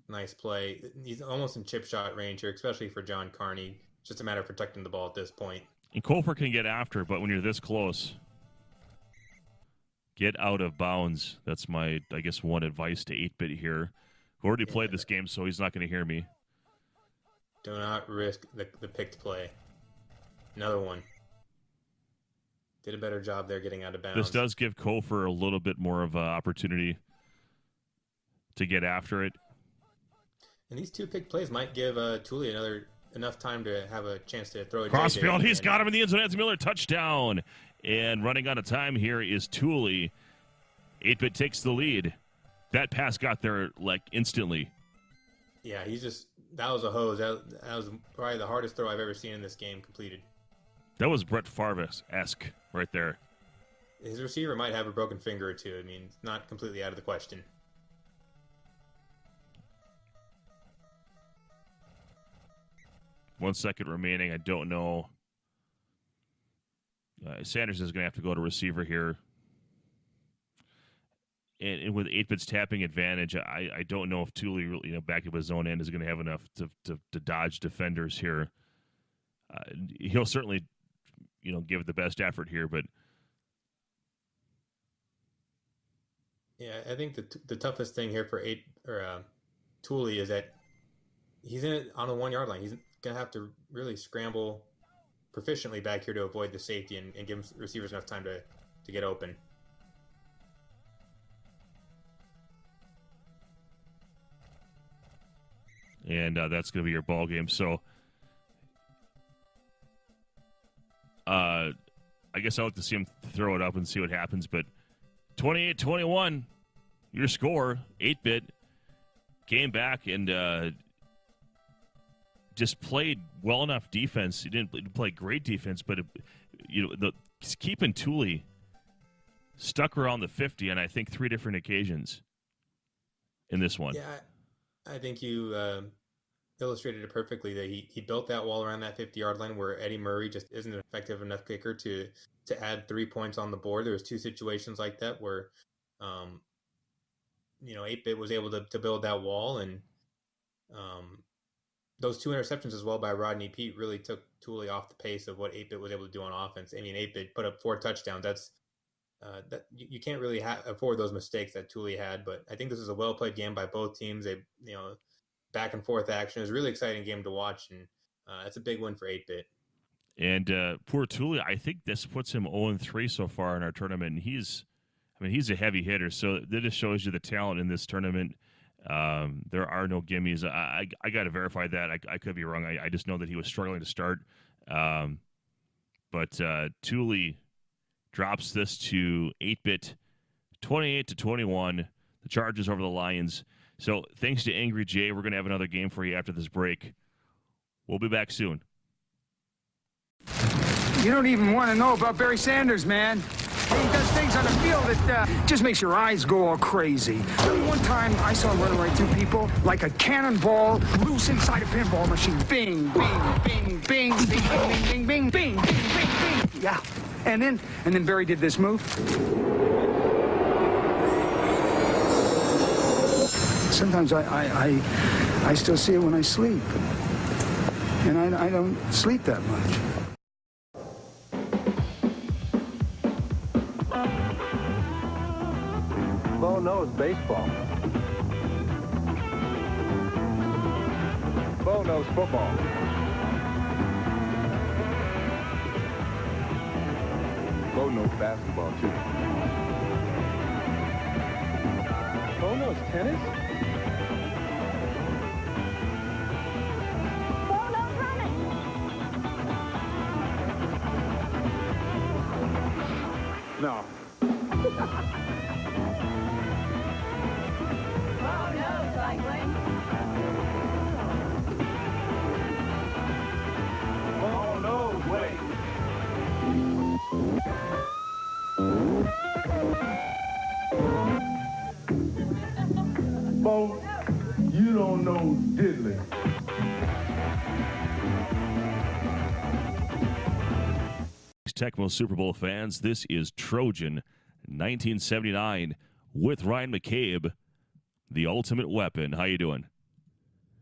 Nice play. He's almost in chip shot range here, especially for John Carney. It's just a matter of protecting the ball at this point. And Colfer can get after, but when you're this close, get out of bounds. That's my, I guess, one advice to 8-bit here, who already played this game, so he's not going to hear me. Do not risk the picked play. Another one. Did a better job there getting out of bounds. This does give Colfer a little bit more of an opportunity to get after it. And these two pick plays might give Thule enough time to have a chance to throw a Crossfield, he's got him in the end zone. Anthony Miller, touchdown. And running out of time here is Thule. 8-bit takes the lead. That pass got there like instantly. Yeah, that was a hose. That was probably the hardest throw I've ever seen in this game completed. That was Brett Favre-esque right there. His receiver might have a broken finger or two. I mean, it's not completely out of the question. One second remaining. I don't know. Sanders is going to have to go to receiver here. And with 8-bit's tapping advantage, I don't know if Thule, back of his own end, is going to have enough to dodge defenders here. He'll certainly, give it the best effort here, but yeah, I think the toughest thing here for Thule is that he's in it on the 1-yard line. He's going to have to really scramble proficiently back here to avoid the safety and give receivers enough time to get open. And that's going to be your ball game. So I guess I'll like to see him throw it up and see what happens. But 28-21, your score. 8-bit came back and just played well enough defense. He didn't play great defense, but keeping Thule stuck around the 50 on I think 3 different occasions in this one. Yeah, I think you illustrated it perfectly that he built that wall around that 50-yard line where Eddie Murray just isn't an effective enough kicker to add 3 points on the board. There was 2 situations like that where 8-bit was able to build that wall, and those 2 interceptions as well by Rodney Peete really took Thule off the pace of what 8-bit was able to do on offense. I mean, 8-bit put up 4 touchdowns. That's that you can't really afford those mistakes that Thule had. But I think this is a well played game by both teams. They back and forth action. It was a really exciting game to watch, and it's a big win for 8-bit. And poor Thule, I think this puts him 0-3 so far in our tournament. And I mean, he's a heavy hitter, so that just shows you the talent in this tournament. There are no gimmies. I got to verify that. I could be wrong. I just know that he was struggling to start. But Thule drops this to 8-bit, 28-21. The Chargers over the Lions. So thanks to Angry Jay, we're going to have another game for you after this break. We'll be back soon. You don't even want to know about Barry Sanders, man. He does things on the field that just makes your eyes go all crazy. One time, I saw him running right through people like a cannonball loose inside a pinball machine. Bing, bing, bing, bing, bing, bing, bing, bing, bing, bing, bing. Yeah. And then Barry did this move. Sometimes I still see it when I sleep. And I don't sleep that much. Bo knows baseball. Bo knows football. Bo knows basketball, too. Bo knows tennis? Bo knows running. No. Bo knows cycling. Bo knows weight. Bo, you don't know diddly. Tecmo Super Bowl fans, this is Trojan 1979 with Ryan McCabe, the ultimate weapon. How you doing?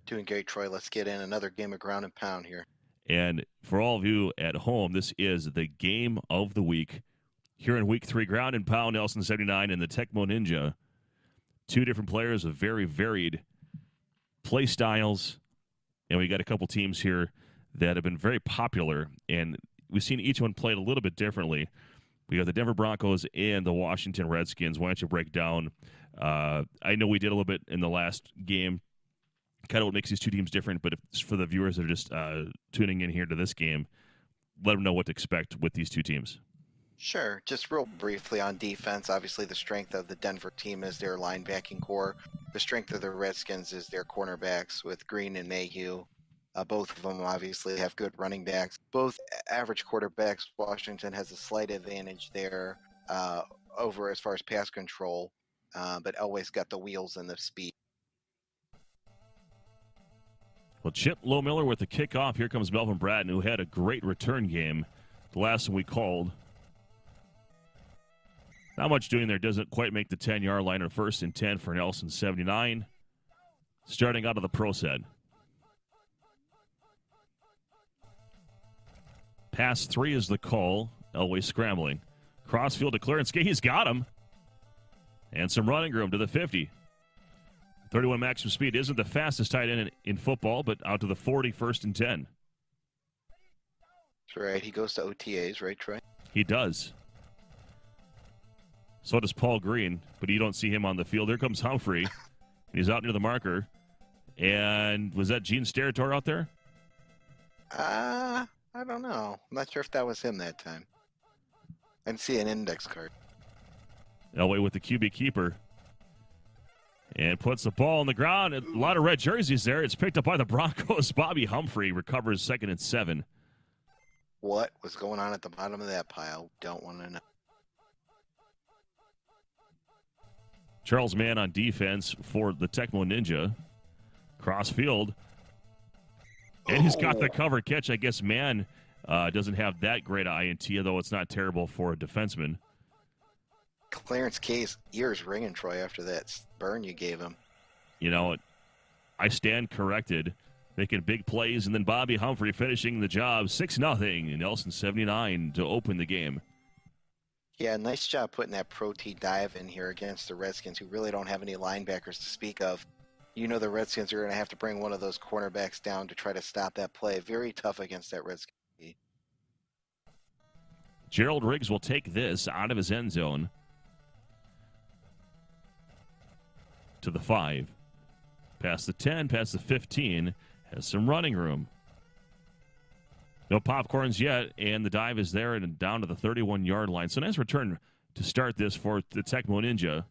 Doing great, Troy. Let's get in another game of ground and pound here. And for all of you at home, this is the game of the week. Here in week 3, ground and pound, Nelson 79 and the Tecmo Ninja. Two different players with very varied play styles. And we got a couple teams here that have been very popular. And we've seen each one played a little bit differently. We got the Denver Broncos and the Washington Redskins. Why don't you break down? I know we did a little bit in the last game, kind of what makes these two teams different, but if, for the viewers that are just tuning in here to this game, let them know what to expect with these two teams. Sure. Just real briefly on defense, obviously the strength of the Denver team is their linebacking core. The strength of the Redskins is their cornerbacks with Green and Mayhew. Both of them obviously have good running backs. Both average quarterbacks. Washington has a slight advantage there over as far as pass control, but always got the wheels and the speed. Well, Chip Low-Miller with the kickoff. Here comes Melvin Bratton, who had a great return game. The last one we called. Not much doing there. Doesn't quite make the 10-yard line or 1st and 10 for Nelson 79. Starting out of the pro set. Pass 3 is the call. Elway scrambling. Crossfield to clearance. He's got him. And some running room to the 50. 31 maximum speed isn't the fastest tight end in football, but out to the 40, 1st and 10. That's right. He goes to OTAs, right, Troy? He does. So does Paul Green, but you don't see him on the field. Here comes Humphrey. He's out near the marker. And was that Gene Steratore out there? I don't know. I'm not sure if that was him that time. I didn't see an index card. Elway with the QB keeper. And puts the ball on the ground. A lot of red jerseys there. It's picked up by the Broncos. Bobby Humphrey recovers 2nd and 7. What was going on at the bottom of that pile? Don't want to know. Charles Mann on defense for the Tecmo Ninja. Crossfield. And he's got the cover catch. I guess Mann doesn't have that great INT, though it's not terrible for a defenseman. Clarence K's ears ringing, Troy, after that burn you gave him. You know, I stand corrected. Making big plays, and then Bobby Humphrey finishing the job. 6-0. Nelson 79 to open the game. Yeah, nice job putting that Pro T dive in here against the Redskins, who really don't have any linebackers to speak of. You know the Redskins are going to have to bring one of those cornerbacks down to try to stop that play. Very tough against that Redskins. Gerald Riggs will take this out of his end zone. to the 5. Past the 10, past the 15, has some running room. No popcorns yet, and the dive is there and down to the 31-yard line. So nice return to start this for the Tecmo Ninja.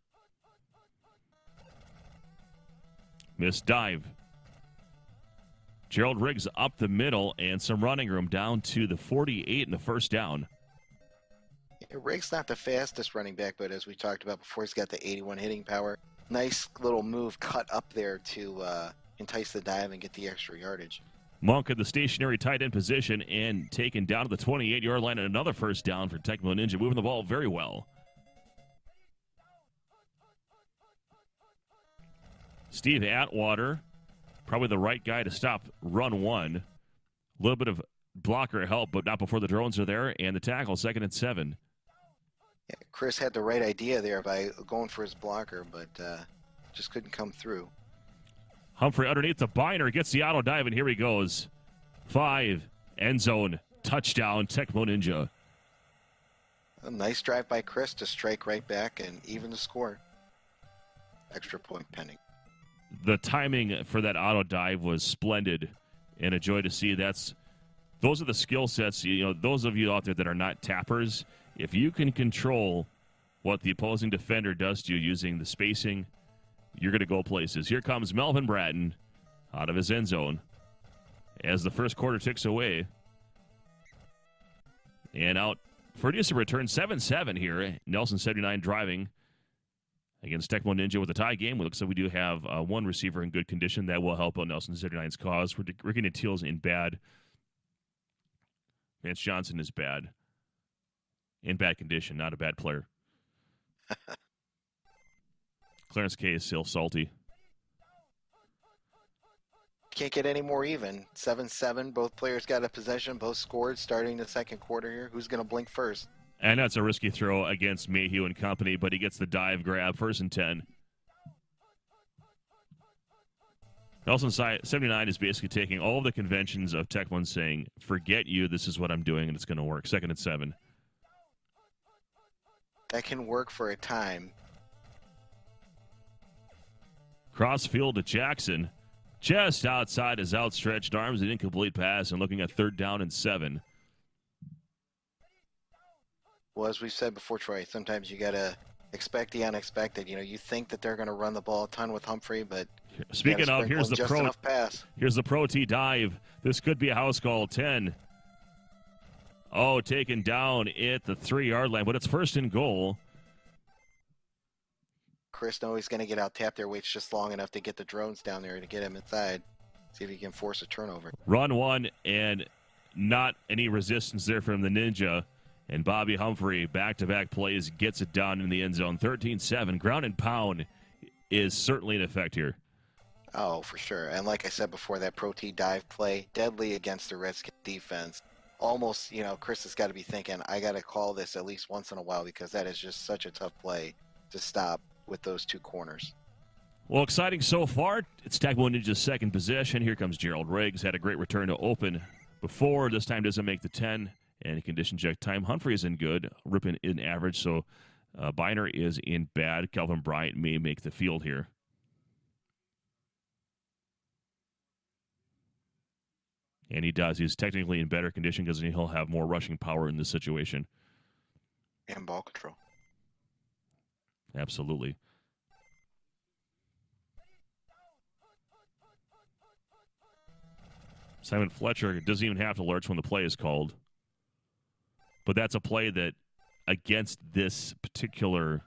Missed dive. Gerald Riggs up the middle and some running room down to the 48 and the first down. Yeah, Riggs not the fastest running back, but as we talked about before, he's got the 81 hitting power. Nice little move cut up there to entice the dive and get the extra yardage. Monk at the stationary tight end position and taken down to the 28-yard line and another first down for Tecmo Ninja, moving the ball very well. Steve Atwater, probably the right guy to stop run one. A little bit of blocker help, but not before the drones are there, and the tackle, 2nd and 7. Yeah, Chris had the right idea there by going for his blocker, but just couldn't come through. Humphrey underneath the binder, gets the auto dive, and here he goes. 5, end zone, touchdown, Tecmo Ninja. A nice drive by Chris to strike right back and even the score. Extra point pending. The timing for that auto dive was splendid, and a joy to see. Those are the skill sets. Those of you out there that are not tappers, if you can control what the opposing defender does to you using the spacing, you're going to go places. Here comes Melvin Bratton out of his end zone as the first quarter ticks away. And out for a decent return, 7-7 here. Nelson 79 driving against Tecmo Ninja with a tie game. It looks like we do have one receiver in good condition. That will help out Nelson 79's cause. Ricky Natil's in bad. Vance Johnson is bad. In bad condition, not a bad player. Clarence K is still salty. Can't get any more even. 7-7. Both players got a possession. Both scored starting the second quarter here. Who's going to blink first? And that's a risky throw against Mayhew and company, but he gets the dive grab. 1st and 10. Nelson 79 is basically taking all of the conventions of Tecmo and saying, forget you, this is what I'm doing, and it's going to work. 2nd and 7. That can work for a time. Crossfield to Jackson. Just outside his outstretched arms, an incomplete pass, and looking at 3rd down and 7. Well, as we've said before, Troy, sometimes you got to expect the unexpected. You think that they're going to run the ball a ton with Humphrey, but speaking of, here's the pro pass. Here's the pro T dive. This could be a house call. 10. Oh, taken down at the 3-yard line, but it's 1st and goal. Chris knows he's going to get out tapped there, waits just long enough to get the drones down there to get him inside. See if he can force a turnover. Run one, and not any resistance there from the Ninja. And Bobby Humphrey, back-to-back plays, gets it down in the end zone. 13-7. Ground and pound is certainly in effect here. Oh, for sure. And like I said before, that pro T dive play, deadly against the Redskins defense. Almost, Chris has got to be thinking, I got to call this at least once in a while because that is just such a tough play to stop with those two corners. Well, exciting so far. It's Tecmo Ninja's second possession. Here comes Gerald Riggs. Had a great return to open before. This time doesn't make the 10. And condition check time. Humphrey is in good. Rippin in average. So Biner is in bad. Calvin Bryant may make the field here. And he does. He's technically in better condition because he'll have more rushing power in this situation. And ball control. Absolutely. Simon Fletcher doesn't even have to lurch when the play is called. But that's a play that, against this particular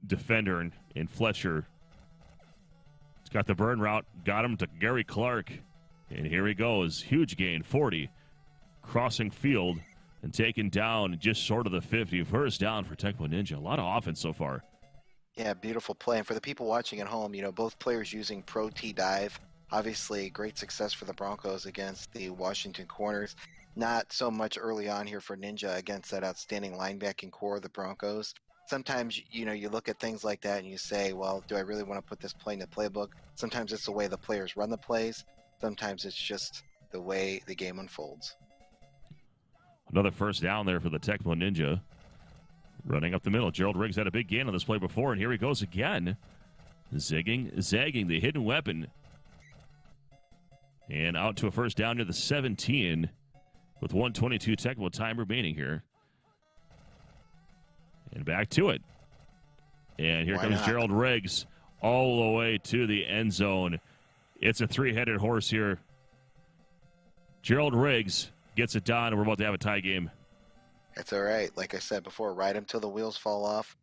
defender in Fletcher, he's got the burn route, got him to Gary Clark. And here he goes. Huge gain, 40. Crossing field and taken down just short of the 50. First down for Tecmo Ninja. A lot of offense so far. Yeah, beautiful play. And for the people watching at home, both players using pro T dive. Obviously, great success for the Broncos against the Washington corners. Not so much early on here for Ninja against that outstanding linebacking core of the Broncos. Sometimes, you look at things like that and you say, well, do I really want to put this play in the playbook? Sometimes it's the way the players run the plays. Sometimes it's just the way the game unfolds. Another first down there for the Tecmo Ninja. Running up the middle. Gerald Riggs had a big gain on this play before, and here he goes again. Zagging the hidden weapon. And out to a first down near the 17 with 1:22 Tecmo time remaining here. And back to it. And here comes Gerald Riggs all the way to the end zone. It's a three-headed horse here. Gerald Riggs gets it done, and we're about to have a tie game. That's all right. Like I said before, ride him till the wheels fall off.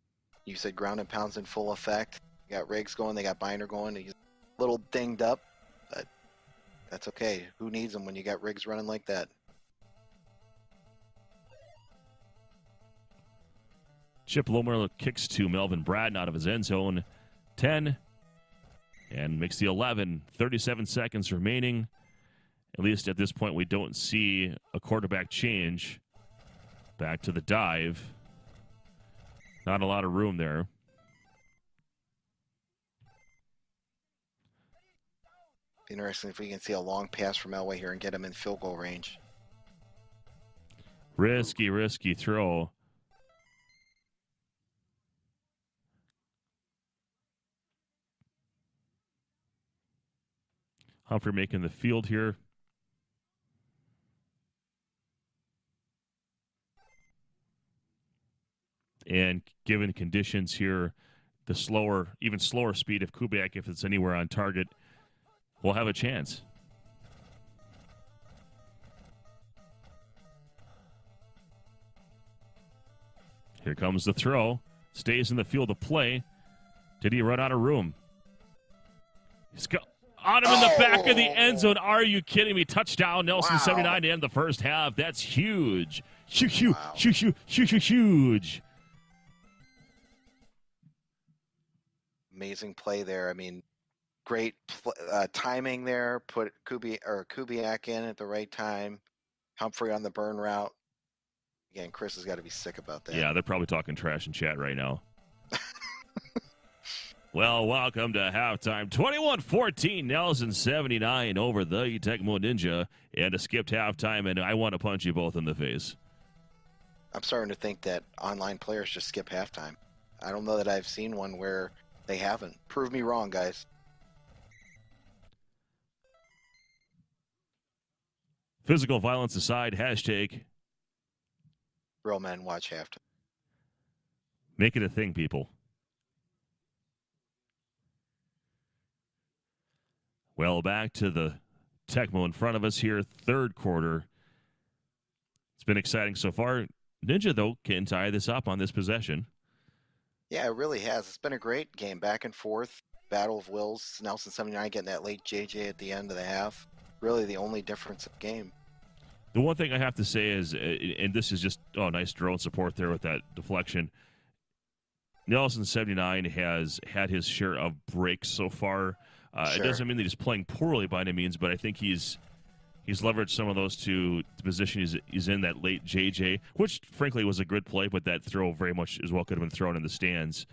You said ground and pounds in full effect. You got Riggs going. They got Binder going. He's a little dinged up, but that's okay. Who needs him when you got Riggs running like that? Chip Lomer kicks to Melvin Bratton out of his end zone. 10 and makes the 11. 37 seconds remaining. At least at this point, we don't see a quarterback change. Back to the dive. Not a lot of room there. Interesting if we can see a long pass from Elway here and get him in field goal range. Risky throw. Humphrey making the field here. And given conditions here, the slower, even slower speed of Kubiak, if it's anywhere on target, will have a chance. Here comes the throw. Stays in the field of play. Did he run out of room? He's got on him in the back of the end zone. Are you kidding me? Touchdown, Nelson, 79 to end the first half. That's huge. Huge. Amazing play there. I mean, great timing there. Put Kubiak in at the right time. Humphrey on the burn route. Again, Chris has got to be sick about that. Yeah, they're probably talking trash in chat right now. Well, welcome to halftime. 21-14, Nelson 79 over the Tecmo Ninja. And a skipped halftime, and I want to punch you both in the face. I'm starting to think that online players just skip halftime. I don't know that I've seen one where they haven't. Prove me wrong, guys. Physical violence aside, hashtag Real men watch halftime. make it a thing, people. Well, back to the Tecmo in front of us here, third quarter. It's been exciting so far. Ninja, though, can tie this up on this possession. Yeah, it really has. It's been a great game, back and forth. Battle of wills. Nelson 79 getting that late JJ at the end of the half. Really the only difference of game. The one thing I have to say is, and this is just, nice drone support there with that deflection. Nelson 79 has had his share of breaks so far. Sure. It doesn't mean that he's playing poorly by any means, but I think he's leveraged some of those to the position he's in, that late JJ, which frankly was a good play, but that throw very much as well could have been thrown in the stands.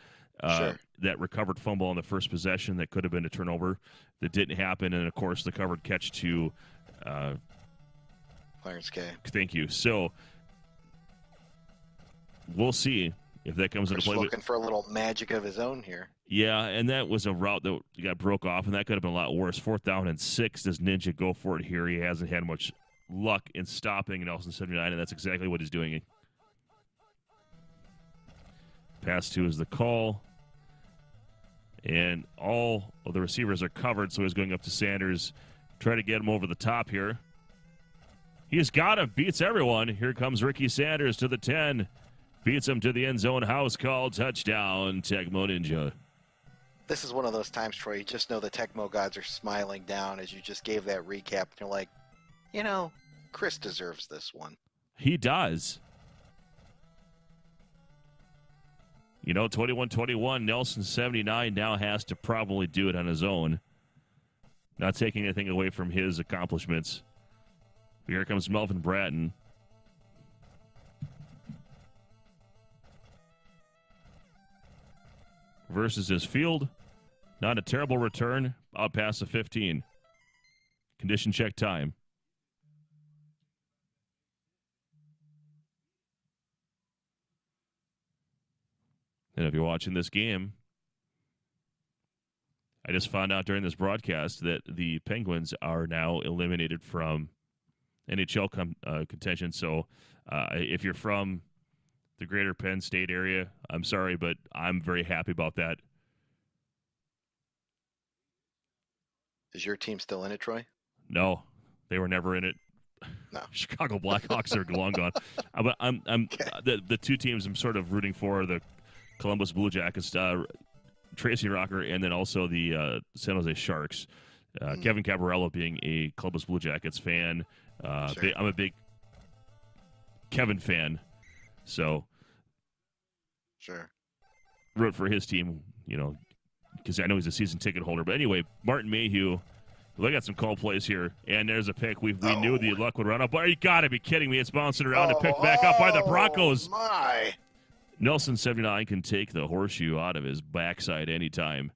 Sure. That recovered fumble on the first possession that could have been a turnover that didn't happen, and of course the covered catch to Clarence K. Thank you. So we'll see if that comes into play. Looking for a little magic of his own here. Yeah, and that was a route that got broke off, and that could have been a lot worse. 4th down and 6. Does Ninja go for it here? He hasn't had much luck in stopping Nelson 79, and that's exactly what he's doing. Pass 2 is the call. And all of the receivers are covered, so he's going up to Sanders. Try to get him over the top here. He's got him. Beats everyone. Here comes Ricky Sanders to the 10. Beats him to the end zone. House call. Touchdown, Tecmo Ninja. This is one of those times, Troy, you just know the Tecmo gods are smiling down as you just gave that recap. And you're like, Chris deserves this one. He does. 21-21, Nelson 79 now has to probably do it on his own. Not taking anything away from his accomplishments. Here comes Melvin Bratton. Versus his field. Not a terrible return. Out past the 15. Condition check time. And if you're watching this game, I just found out during this broadcast that the Penguins are now eliminated from NHL contention. So if you're from the greater Penn State area, I'm sorry, but I'm very happy about that. Is your team still in it, Troy? No, they were never in it. No. Chicago Blackhawks are long gone. But I'm the two teams I'm sort of rooting for are the Columbus Blue Jackets, Tracy Rocker, and then also the San Jose Sharks. Kevin Cabarello being a Columbus Blue Jackets fan. Sure. I'm a big Kevin fan, so Sure. root for his team, because I know he's a season ticket holder. But anyway, Martin Mayhew, look at some call plays here, and there's a pick. We knew the luck would run up. But you got to be kidding me. It's bouncing around and picked back up by the Broncos. My. Nelson 79 can take the horseshoe out of his backside anytime.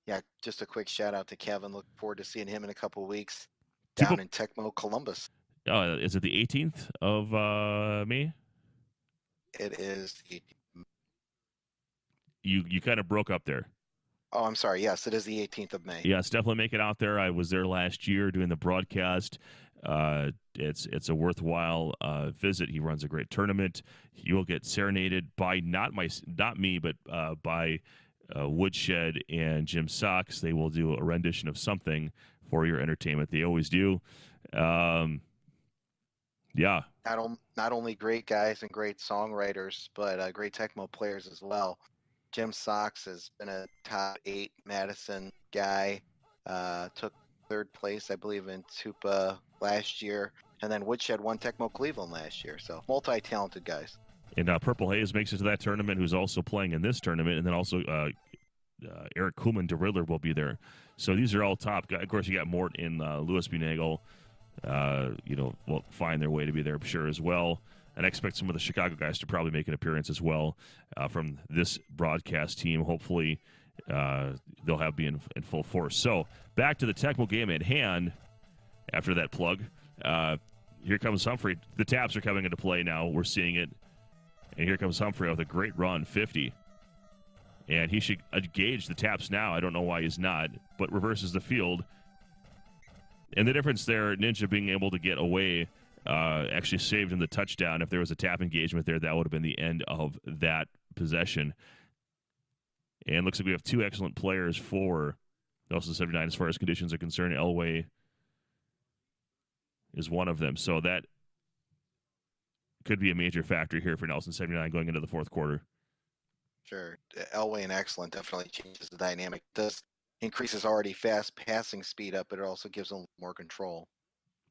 Yeah, just a quick shout out to Kevin. Look forward to seeing him in a couple weeks down in Tecmo, Columbus. Is it the 18th of May? It is. You kind of broke up there. Oh, I'm sorry. Yes, it is the 18th of May. Yes, definitely make it out there. I was there last year doing the broadcast. It's a worthwhile visit. He runs a great tournament. You will get serenaded by not me, but by Woodshed and Jim Sox. They will do a rendition of something for your entertainment. They always do. Yeah. Not only great guys and great songwriters, but great Tecmo players as well. Jim Sox has been a top 8 Madison guy. Took 3rd place, I believe, in Tupa last year. And then Woodshed won Tecmo Cleveland last year. So multi-talented guys. And Purple Haze makes it to that tournament, who's also playing in this tournament. And then also Eric Kuhlman, the Riddler, will be there. So these are all top guys. Of course, you got Mort and Louis Bunagle. Will find their way to be there, I'm sure, as well. And I expect some of the Chicago guys to probably make an appearance as well from this broadcast team. Hopefully, they'll be in full force. So back to the Tecmo game at hand. After that plug, here comes Humphrey. The taps are coming into play now. We're seeing it. And here comes Humphrey with a great run, 50. And he should gauge the taps now. I don't know why he's not, but reverses the field. And the difference there, Ninja being able to get away, actually saved him the touchdown. If there was a tap engagement there, that would have been the end of that possession. And looks like we have 2 excellent players for Nelson 79 as far as conditions are concerned. Elway is one of them. So that could be a major factor here for Nelson 79 going into the fourth quarter. Sure. Elway and excellent definitely changes the dynamic. Does increases already fast passing speed up, but it also gives him more control.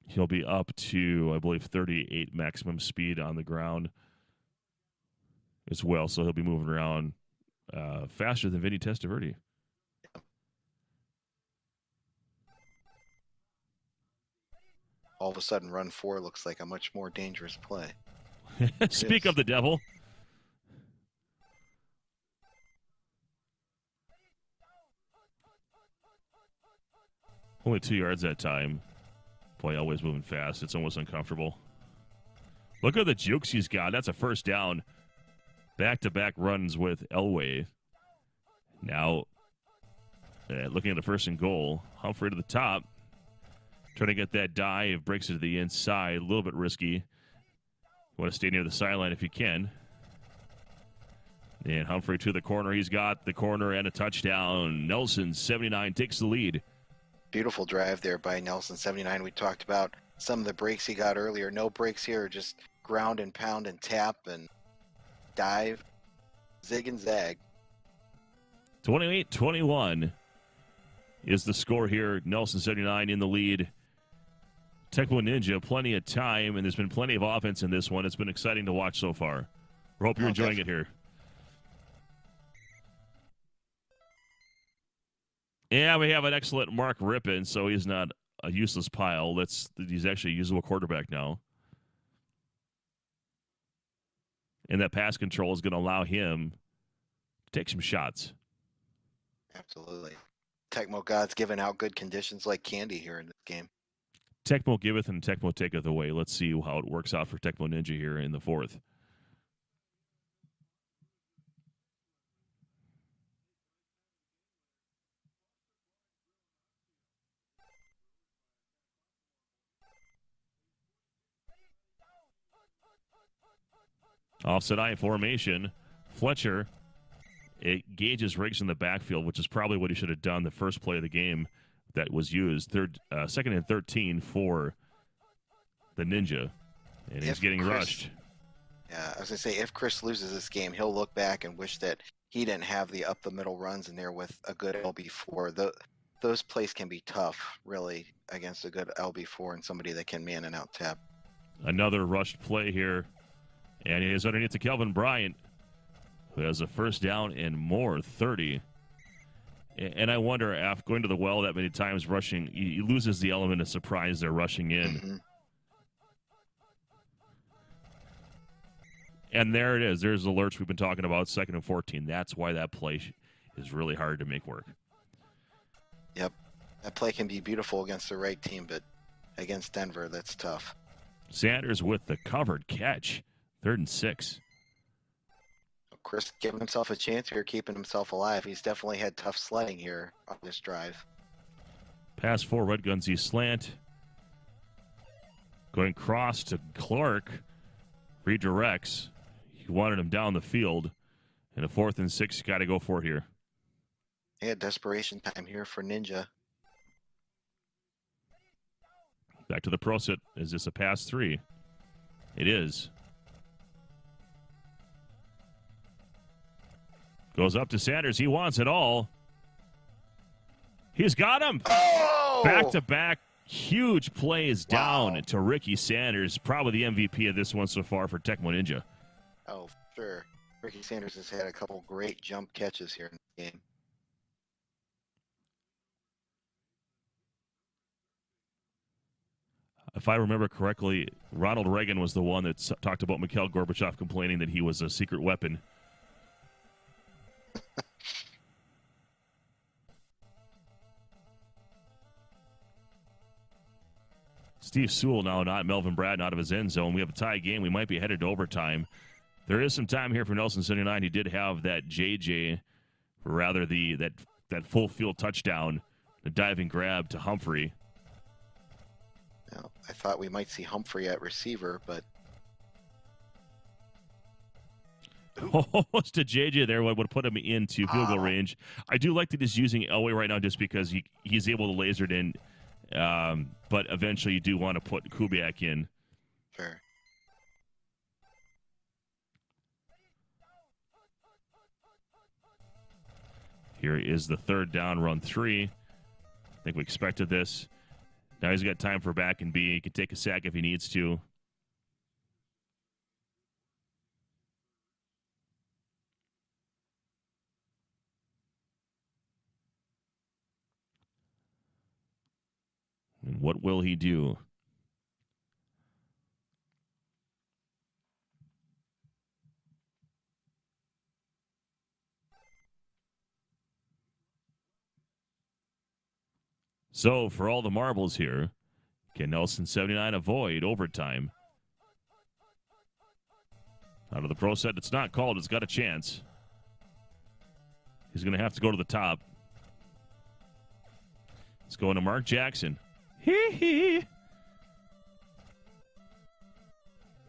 He'll be up to, I believe, 38 maximum speed on the ground as well. So he'll be moving around faster than Vinny Testaverde. All of a sudden, run 4 looks like a much more dangerous play. Speak of the devil. Only 2 yards that time. Boy, always moving fast. It's almost uncomfortable. Look at the jukes he's got. That's a first down. Back-to-back runs with Elway. Now, looking at the 1st and goal. Humphrey to the top. Trying to get that dive. Breaks it to the inside. A little bit risky. You want to stay near the sideline if you can. And Humphrey to the corner. He's got the corner and a touchdown. Nelson, 79, takes the lead. Beautiful drive there by Nelson 79. We talked about some of the breaks he got earlier. No breaks here, just ground and pound and tap and dive, zig and zag. 28-21 is the score here. Nelson 79 in the lead. Tecmo Ninja, plenty of time, and there's been plenty of offense in this one. It's been exciting to watch so far. We hope you're enjoying it here. Yeah, we have an excellent Mark Rippon, so he's not a useless pile. He's actually a usable quarterback now. And that pass control is going to allow him to take some shots. Absolutely. Tecmo God's giving out good conditions like candy here in this game. Tecmo giveth and Tecmo taketh away. Let's see how it works out for Tecmo Ninja here in the fourth. Offset I formation. Fletcher, it gauges Riggs in the backfield, which is probably what he should have done the first play of the game that was used. Second and 13 for the Ninja. And he's getting rushed. Yeah, I was going to say, if Chris loses this game, he'll look back and wish that he didn't have the up-the-middle runs in there with a good LB4. Those plays can be tough, really, against a good LB4 and somebody that can man and out tap. Another rushed play here. And he is underneath to Kelvin Bryant, who has a first down and more, 30. And I wonder, after going to the well that many times rushing, he loses the element of surprise they're rushing in. Mm-hmm. And there it is. There's the lurch we've been talking about, 2nd and 14. That's why that play is really hard to make work. Yep. That play can be beautiful against the right team, but against Denver, that's tough. Sanders with the covered catch, 3rd and 6. Chris giving himself a chance here, keeping himself alive. He's definitely had tough sledding here on this drive. Pass 4, Red Gunsy slant. Going cross to Clark. Redirects. He wanted him down the field. And a 4th and 6, got to go for it here. Yeah, desperation time here for Ninja. Back to the pro set. Is this a pass 3? It is. Goes up to Sanders. He wants it all. He's got him. Oh! Back-to-back huge plays down Wow. to Ricky Sanders. Probably the MVP of this one so far for Tecmo Ninja. Oh, sure. Ricky Sanders has had a couple great jump catches here in the game. If I remember correctly, Ronald Reagan was the one that talked about Mikhail Gorbachev complaining that he was a secret weapon. Steve Sewell now not Melvin Bratton out of his end zone. We have a tie game. We might be headed to overtime. There is some time here for Nelson 79. He did have that JJ, or rather that full field touchdown, the diving grab to Humphrey. Now, I thought we might see Humphrey at receiver, but Almost to JJ there would put him into field goal range. I do like that he's using Elway right now just because he's able to laser it in. But eventually you do want to put Kubiak in. sure. Here is the 3rd down, run 3. I think we expected this. Now he's got time for back and B. He can take a sack if he needs to. And what will he do? So, for all the marbles here, can Nelson 79 avoid overtime? Out of the pro set, it's not called. It's got a chance. He's going to have to go to the top. It's going to Mark Jackson. Hee.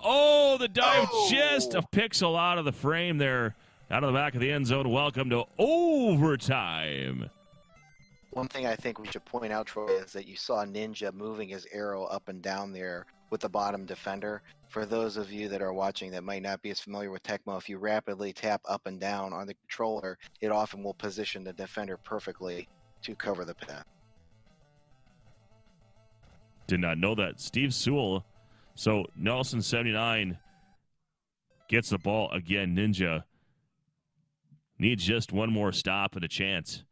Oh, the dive just a pixel out of the frame there. Out of the back of the end zone. Welcome to overtime. One thing I think we should point out, Troy, is that you saw Ninja moving his arrow up and down there with the bottom defender. For those of you that are watching that might not be as familiar with Tecmo, if you rapidly tap up and down on the controller, it often will position the defender perfectly to cover the path. Did not know that. Steve Sewell. So Nelson 79 gets the ball again. Ninja needs just one more stop and a chance.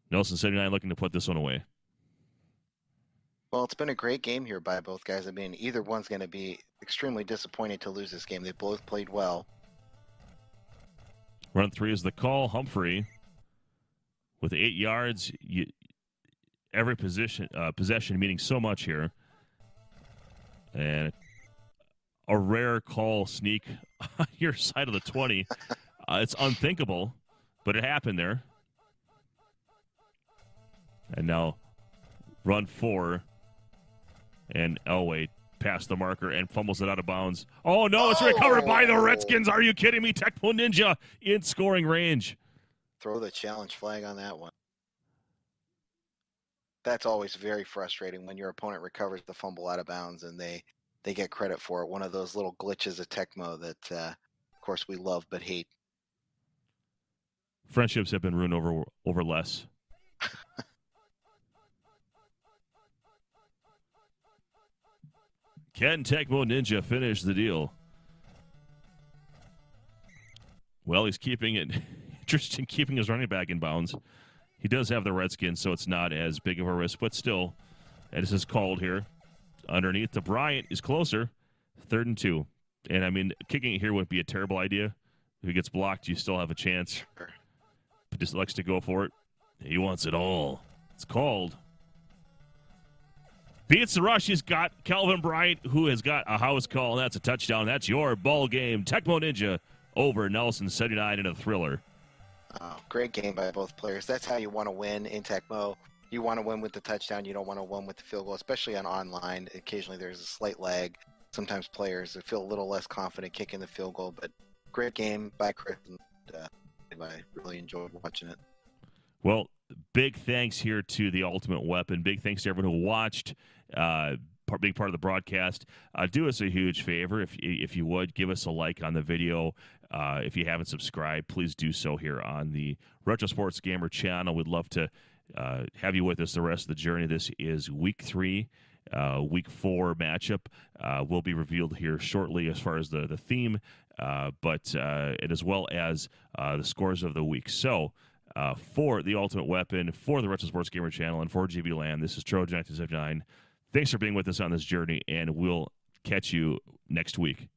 Nelson 79 looking to put this one away. Well, it's been a great game here by both guys. I mean, either one's going to be extremely disappointed to lose this game. They both played well. Run 3 is the call. Humphrey with 8 yards. Every possession meaning so much here. And a rare call sneak on your side of the 20. It's unthinkable, but it happened there. And now run 4. And Elway past the marker and fumbles it out of bounds. Oh, no, it's recovered by the Redskins. Are you kidding me? Tecmo Ninja in scoring range. Throw the challenge flag on that one. That's always very frustrating when your opponent recovers the fumble out of bounds and they get credit for it. One of those little glitches of Tecmo that, of course, we love but hate. Friendships have been ruined over less. Can Tecmo Ninja finish the deal? Well, he's keeping it interesting, keeping his running back in bounds. He does have the Redskins, so it's not as big of a risk, but still, this is called here. Underneath to Bryant is closer, 3rd and 2. And, I mean, kicking it here wouldn't be a terrible idea. If he gets blocked, you still have a chance. But just likes to go for it. He wants it all. It's called. Beats the rush. He's got Calvin Bryant, who has got a house call, and that's a touchdown. That's your ball game. Tecmo Ninja over Nelson 79 in a thriller. Oh, great game by both players. That's how you want to win in Tecmo. You want to win with the touchdown. You don't want to win with the field goal, especially on online. Occasionally there's a slight lag. Sometimes players feel a little less confident kicking the field goal, but great game by Chris. And, I really enjoyed watching it. Well, big thanks here to the Ultimate Weapon. Big thanks to everyone who watched. Big part of the broadcast. Do us a huge favor if you would give us a like on the video. If you haven't subscribed, please do so here on the Retro Sports Gamer channel. We'd love to have you with us the rest of the journey. This is week 3. Week 4 matchup will be revealed here shortly as far as the theme, but and as well as the scores of the week. So for the Ultimate Weapon, for the Retro Sports Gamer channel, and for Gblan, this is Trojan 1979. Thanks for being with us on this journey, and we'll catch you next week.